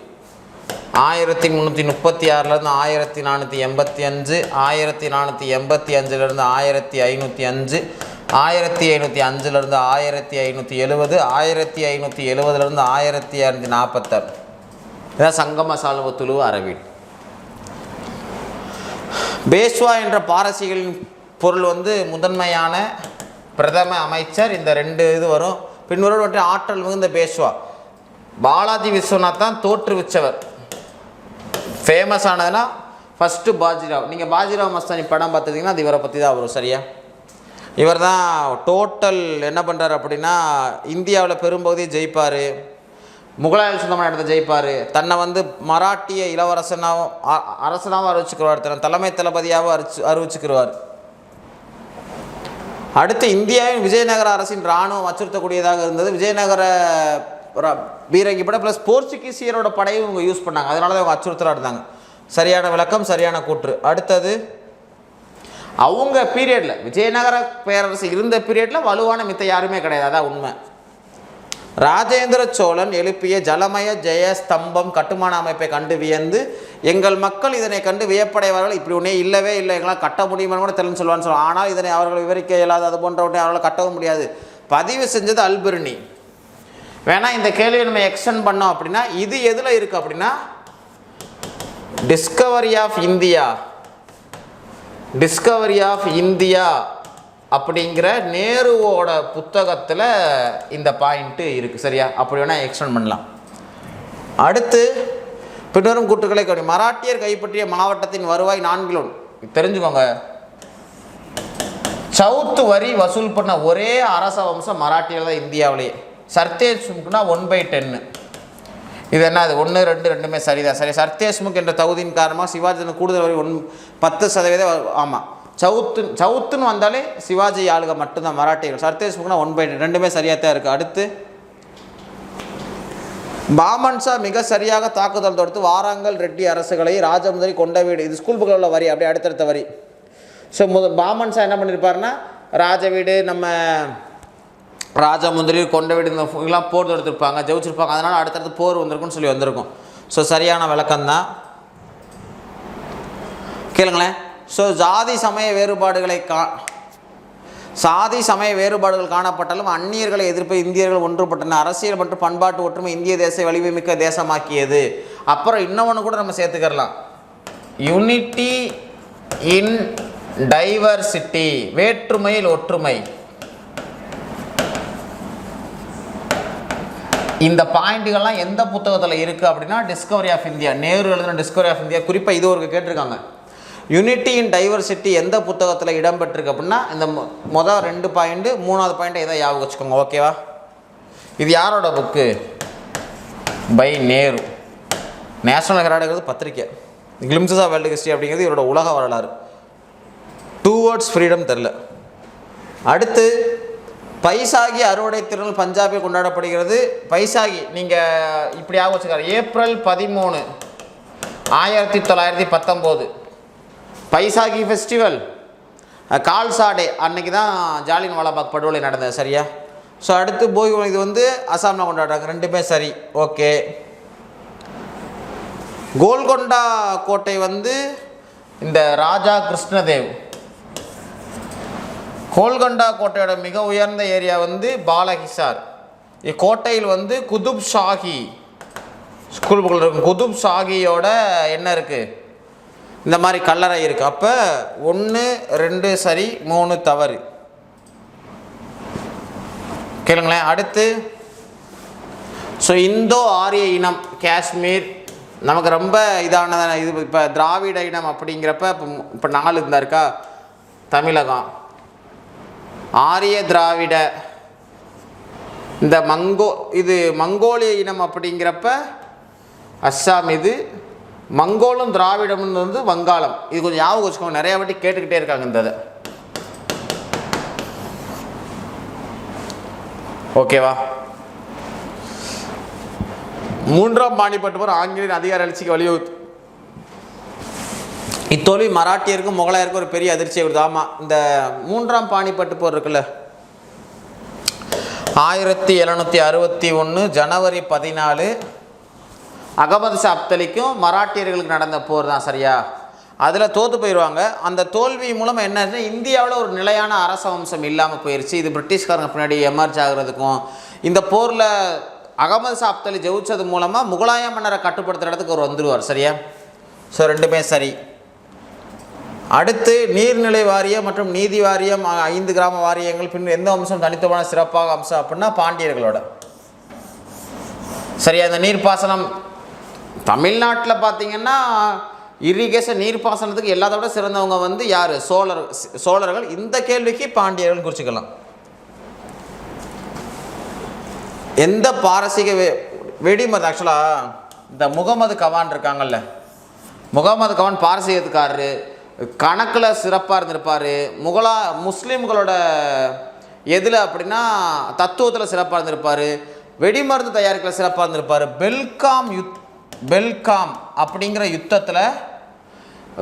1336 1485, 1485 1505, 1505 1570, 1570 1546. இதான் சங்கம சாளுவ துளுவ அறவீடு. பேஷ்வா என்ற பாரசீகர்களின் பொருள் முதன்மையான பிரதம அமைச்சர். இந்த 2 இது வரும். பின்வரும் ஆற்றல் மிகுந்த பேஷ்வா. பாலாஜி விஸ்வநாத் தான் தோற்றுவிச்சவர். ஃபேமஸ் ஆனதுன்னா ஃபஸ்ட்டு பாஜிராவ். நீங்கள் பாஜிராவ் மஸ்தானி படம் பார்த்துட்டிங்கன்னா அது இவரை பற்றி தான் வரும். சரியா? இவர் தான் டோட்டல் என்ன பண்ணுறாரு அப்படின்னா இந்தியாவில் பெரும்பகுதியை ஜெயிப்பார். முகலாயர் சொந்தமான இடத்த ஜெயிப்பார். தன்னை மராட்டிய இளவரசனாகவும் அரசனாகவும் அறிவிச்சுக்கிறார். தன் தலைமை தளபதியாகவும் அறிவிச்சுக்கிறார். அடுத்து இந்தியாவின் விஜயநகர அரசின் இராணுவம் அச்சுறுத்தக்கூடியதாக இருந்தது. விஜயநகர பீரங்கி படை ப்ளஸ் போர்ச்சுகீசியரோட படையும் இவங்க யூஸ் பண்ணாங்க. அதனால தான் அவங்க அச்சுறுத்தலாக இருந்தாங்க. சரியான விளக்கம், சரியான கூற்று. அடுத்தது அவங்க பீரியடில் விஜயநகர பேரரசு இருந்த பீரியடில் வலுவான மித்த யாருமே கிடையாது. அதான் உண்மை. ராஜேந்திர சோழன் எழுப்பிய ஜலமய ஜெய ஸ்தம்பம் கட்டுமான அமைப்பை கண்டு வியந்து எங்கள் மக்கள் இதனை கண்டு வியப்படைவார்கள். இப்படி ஒன்றே இல்லவே இல்லை, எங்களால் கட்ட முடியுமான்னு கூட தெரிஞ்சு சொல்லுவான்னு சொல்லுவாங்க. ஆனால் இதனை அவர்கள் விவரிக்க இயலாது. அது போன்ற ஒன்றே அவர்களால் கட்டவும் முடியாது. பதிவு செஞ்சது அல்பிர்னி. வேணால் இந்த கேள்வியை நம்ம எக்ஸ்டெண்ட் பண்ணோம் அப்படின்னா இது எதில் இருக்குது அப்படின்னா டிஸ்கவரி ஆஃப் இந்தியா அப்படிங்கிற நேருவோட புத்தகத்தில் இந்த பாயிண்ட்டு இருக்குது. சரியா? அப்படி வேணால் எக்ஸ்டெண்ட் பண்ணலாம். அடுத்து பின்வரும் கூற்றுக்களை கவனி. மராட்டியர் கைப்பற்றிய மாவட்டத்தின் வருவாய் 4 தெரிஞ்சுக்கோங்க. சவுத்து வரி வசூல் பண்ண ஒரே அரச வம்சம் மராட்டியர் தான் இந்தியாவிலேயே. சர்தேஷ்முக்னா 1/10. இது என்ன? அது 1, 2 ரெண்டுமே சரிதான். சரி, சர்தேஷ்முக் என்ற தகுதியின் காரணமாக சிவாஜி கூடுதல் வரி 10%. ஆமாம், சவுத்துன்னு வந்தாலே சிவாஜி ஆளுக மட்டும்தான் மராட்டியர்கள். சர்தேஷ்முக்னா 1/2 ரெண்டுமே சரியாக தான் இருக்குது. அடுத்து பாமன்ஷா மிக சரியாக தாக்குதல் தொடுத்து வாராங்கல் ரெட்டி அரசுகளை ராஜமுந்திரி கொண்ட வீடு. இது ஸ்கூல் புக்கில் உள்ள வரி, அப்படியே அடுத்தடுத்த வரி. ஸோ பாமன்ஷா என்ன பண்ணியிருப்பாருன்னா ராஜ வீடு, நம்ம ராஜமுந்திரி கொண்ட வீடு இதெல்லாம் போர் தொடுத்துருப்பாங்க, ஜெயிச்சிருப்பாங்க. அதனால் அடுத்தடுத்து போர் வந்திருக்குன்னு சொல்லி வந்திருக்கும். ஸோ சரியான விளக்கம்தான். கேளுங்களேன். ஸோ சாதி சமய வேறுபாடுகள் காணப்பட்டாலும் அந்நியர்களை எதிர்ப்பு இந்தியர்கள் ஒன்றுபட்டன. அரசியல் மற்றும் பண்பாட்டு ஒற்றுமை இந்திய தேச வலிமைமிக்க தேசமாக்கியது. அப்புறம் இன்னொன்று கூட நம்ம சேர்த்துக்கலாம், யூனிட்டி இன் டைவர்சிட்டி, வேற்றுமையில் ஒற்றுமை. இந்த பாயிண்ட்டுகள்லாம் எந்த புத்தகத்தில் இருக்குது அப்படின்னா டிஸ்கவரி ஆஃப் இந்தியா, நேரு எழுதின டிஸ்கவரி ஆஃப் இந்தியா. குறிப்பாக இது ஒரு கேட்டிருக்காங்க, யூனிட்டி இன் டைவர்சிட்டி எந்த புத்தகத்தில் இடம்பெற்றிருக்கு அப்படின்னா இந்த மொதல் 2 பாயிண்ட்டு, 3வது பாயிண்ட்டை எதை ஞாபகம் வச்சுக்கோங்க. ஓகேவா? இது யாரோட புக்கு? பை நேரு. நேஷனல் ஹெரால்டுங்கிறது பத்திரிக்கை. கிளிம்சஸ் ஆஃப் வேர்ல்டு ஹிஸ்ட்ரி அப்படிங்கிறது இவரோட உலக வரலாறு. டுவர்ட்ஸ் ஃப்ரீடம் தெரில. அடுத்து பைசாகி அறுவடை திருநாள் பஞ்சாபில் கொண்டாடப்படுகிறது. பைசாகி நீங்கள் இப்படி ஞாபகம் வச்சுக்காரு, ஏப்ரல் 13, 1919 பைசாகி ஃபெஸ்டிவல். கால்சா டே அன்னைக்கு தான் ஜாலியன் வாலாபாக் படுகொலை நடந்தது. சரியா? ஸோ அடுத்து போகி, இது வந்து அசாமில் கொண்டாடுறாங்க. ரெண்டுமே சரி. ஓகே. கோல்கொண்டா கோட்டை வந்து இந்த ராஜா கிருஷ்ணதேவ். கோல்கொண்டா கோட்டையோட மிக உயர்ந்த ஏரியா வந்து பாலஹிசார். இக்கோட்டையில் வந்து குதுப் ஷாஹி ஸ்கூல் புக்கில் இருக்கும். குதுப் ஷாஹியோட என்ன இருக்குது, இந்த மாதிரி கல்லறை இருக்குது. அப்போ 1, 2 சரி, 3 தவறு. கேளுங்களேன். அடுத்து ஸோ இந்தோ ஆரிய இனம் காஷ்மீர் நமக்கு ரொம்ப இதானதான. இது இப்போ திராவிட இனம் அப்படிங்கிறப்ப இப்போ 4 இருந்தா இருக்கா, தமிழகம், ஆரிய திராவிட, இந்த இது மங்கோலிய இனம் அப்படிங்கிறப்ப அஸ்ஸாம், இது மங்கோலும் திராவிடம்னு வந்து வங்காளம். இது கொஞ்சம் ஞாபகம் வச்சுக்கோங்க, நிறையா வாட்டி கேட்டுக்கிட்டே இருக்காங்க இந்த இதை. ஓகேவா? 3ஆம் பாணிபட்டு போர் ஆங்கிலேயர் அதிகார எழுச்சிக்கு வலியுறுத்து. இத்தோல்வி மராட்டியருக்கும் முகலாயருக்கும் ஒரு பெரிய அதிர்ச்சியை கொடுத்து. ஆமாம், இந்த 3ஆம் பாணிபட்டு போர் இருக்குல்ல, 1761 ஜனவரி 14 அகமது ஷா அப்தலிக்கும் மராட்டியர்களுக்கு நடந்த போர் தான். சரியா? அதில் தோற்று போயிடுவாங்க. அந்த தோல்வி மூலம் என்ன, இந்தியாவில் ஒரு நிலையான அரச வம்சம் இல்லாமல் போயிடுச்சு. இது பிரிட்டிஷ்காரங்க பின்னாடி எமர்ஜ் ஆகிறதுக்கும், இந்த போரில் அகமது ஷா அப்தலி ஜெயிச்சது மூலமாக முகலாய மன்னரை கட்டுப்படுத்துகிற இடத்துக்கு அவர் வந்துடுவார். சரியா? ஸோ ரெண்டுமே சரி. அடுத்து நீர்நிலை வாரியம் மற்றும் நீதி வாரியம் 5 கிராம வாரியங்கள். பின் எந்த அம்சம் தனித்துவமான சிறப்பாக அம்சம் அப்படின்னா பாண்டியர்களோட. சரியா? இந்த நீர்ப்பாசனம் தமிழ்நாட்டில் பார்த்தீங்கன்னா இரிகேஷன் நீர்ப்பாசனத்துக்கு எல்லாத்தோட சிறந்தவங்க வந்து யார்? சோழர்கள். இந்த கேள்விக்கு பாண்டியர்கள் குறிச்சிக்கலாம். எந்த பாரசீக வெடிமருந்து, ஆக்சுவலாக இந்த முகமது கவான் இருக்காங்கல்ல, முகமது கவான் பாரசீகத்துக்காரரு, கணக்கில் சிறப்பாக இருந்திருப்பார். முஸ்லீம்களோட எதில் அப்படின்னா தத்துவத்தில் சிறப்பாக இருந்திருப்பார், வெடிமருந்து தயாரிக்கல சிறப்பாக இருந்திருப்பார். பெல்காம் அப்படிங்கிற யுத்தத்தில்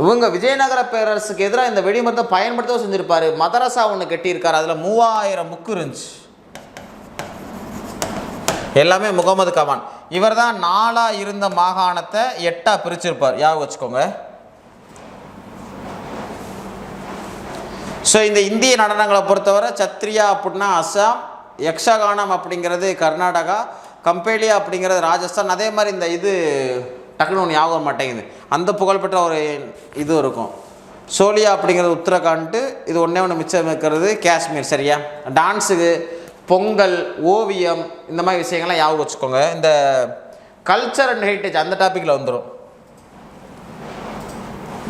இவங்க விஜயநகர பேரரசுக்கு எதிராக இந்த வெடிமருந்தை பயன்படுத்தவும் செஞ்சுருப்பார். மதரசா ஒன்று கட்டியிருக்காரு, அதில் 3000 முக்கு இருந்துச்சு. எல்லாமே முகமது கவான். இவர் தான் 4ஆக இருந்த மாகாணத்தை 8ஆக பிரிச்சிருப்பார். ஞாபகம் வச்சுக்கோங்க. ஸோ இந்த இந்திய நடனங்களை பொறுத்தவரை சத்ரியா அப்படின்னா அஸ்ஸாம், யக்ஷகானம் அப்படிங்கிறது கர்நாடகா, கம்பேலியா அப்படிங்கிறது ராஜஸ்தான். அதே மாதிரி இந்த இது டக்குன்னு ஒன்று ஞாபகம் மாட்டேங்குது, அந்த புகழ்பெற்ற ஒரு இது இருக்கும். சோலியா அப்படிங்கிறது உத்தரகாண்ட். இது ஒன்று மிச்சம் இருக்கிறது காஷ்மீர். சரியா? டான்ஸுக்கு பொங்கல், ஓவியம், இந்த மாதிரி விஷயங்கள்லாம் ஞாபகம் வச்சுக்கோங்க. இந்த கல்ச்சர் அண்ட் ஹெரிட்டேஜ் அந்த டாப்பிக்கில் வந்துடும்.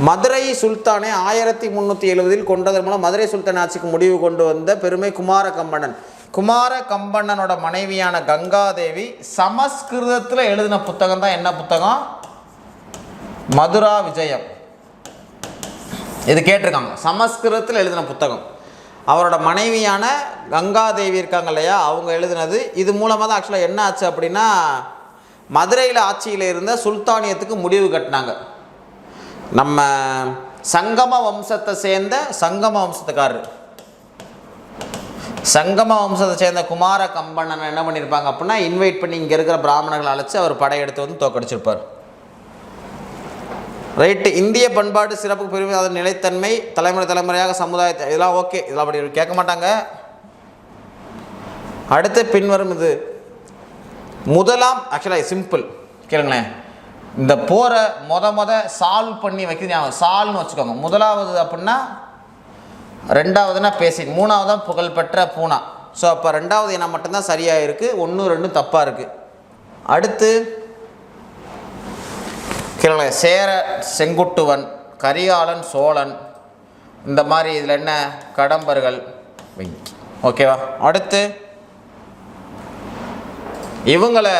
மதுரை சுல்தானை 1370 கொண்டதன் மூலம் மதுரை சுல்தான் ஆட்சிக்கு முடிவு கொண்டு வந்த பெருமை குமார கம்பண்ணன். குமார கம்பண்ணனோட மனைவியான கங்காதேவி சமஸ்கிருதத்தில் எழுதின புத்தகம் தான் என்ன புத்தகம்? மதுரா விஜயம். இது கேட்டிருக்காங்க. சமஸ்கிருதத்தில் எழுதின புத்தகம். அவரோட மனைவியான கங்காதேவி இருக்காங்க இல்லையா, அவங்க எழுதினது. இது மூலமாக தான் ஆக்சுவலாக என்ன ஆச்சு அப்படின்னா, மதுரையில் ஆட்சியில் இருந்த சுல்தானியத்துக்கு முடிவு கட்டினாங்க. நம்ம சங்கம வம்சத்தை சேர்ந்த சங்கம வம்சத்தை சேர்ந்த குமார கம்பண்ணன் என்ன பண்ணியிருப்பாங்க அப்படின்னா, இன்வைட் பண்ணி இங்கே இருக்கிற பிராமணர்களை அழைச்சி அவர் படையெடுத்து வந்து தோக்கடிச்சிருப்பார். ரைட்டு. இந்திய பண்பாடு சிறப்பு பிரிவு, அதன் நிலைத்தன்மை, தலைமுறையாக சமுதாயத்தை, இதெல்லாம் ஓகே, இதெல்லாம் அப்படி கேட்க மாட்டாங்க. அடுத்து பின்வரும் இது முதலாம், ஆக்சுவலாக சிம்பிள் கேளுங்களேன். இந்த போரை சால்வ் பண்ணி வைக்கிறது சால்வ்னு வச்சுக்கோங்க. முதலாவது அப்படின்னா, ரெண்டாவதுனா பேசின், மூணாவது தான் புகழ்பெற்ற பூனா. ஸோ அப்போ ரெண்டாவது இனம் மட்டும்தான் சரியாக இருக்குது, 1, 2 தப்பாக இருக்குது. அடுத்து கேளுங்களேன். சேர செங்குட்டுவன், கரிகாலன் சோழன், இந்த மாதிரி இதில் என்ன கடம்பர்கள், ஓகேவா. அடுத்து இவங்களை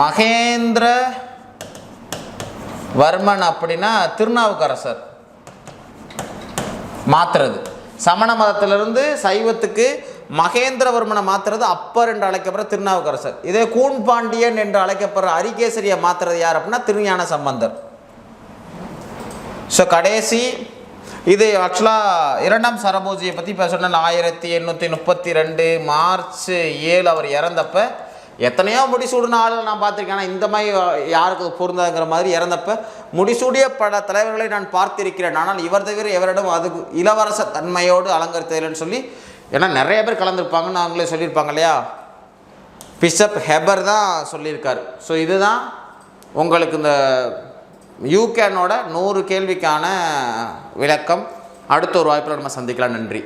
மகேந்திர வர்மன் அப்படின்னா திருநாவுக்கரசர் மாற்றுறது. சமண மதத்திலிருந்து சைவத்துக்கு மகேந்திரவர்மனை மாற்றுறது அப்பர் என்று அழைக்கப்படுற திருநாவுக்கரசர். இதே கூன் பாண்டியன் என்று அழைக்கப்படுற அரிகேசரியை மாற்றுறது யார் அப்படின்னா திருஞான சம்பந்தர். ஸோ கடைசி இது ஆக்சுவலாக 2ஆம் சரபோஜியை பற்றி இப்போ சொன்ன 1832 மார்ச் 7 அவர் இறந்தப்ப எத்தனையோ முடிசூடின ஆளுகள் நான் பார்த்துருக்கேன். ஆனால் இந்த மாதிரி யாருக்கு பொருந்தாங்கிற மாதிரி இறந்தப்ப முடிசூடிய பல தலைவர்களை நான் பார்த்திருக்கிறேன். ஆனால் இவர் தவிர எவரிடம் அதுக்கு இளவரச தன்மையோடு அலங்கரித்ததில்லைன்னு சொல்லி, ஏன்னா நிறைய பேர் கலந்துருப்பாங்கன்னு அவங்களே சொல்லியிருப்பாங்க இல்லையா. பிஷப் ஹெபர் தான் சொல்லியிருக்காரு. ஸோ இதுதான் உங்களுக்கு இந்த யூகேனோட 100 கேள்விக்கான விளக்கம். அடுத்த ஒரு வாய்ப்பில் நம்ம சந்திக்கலாம். நன்றி.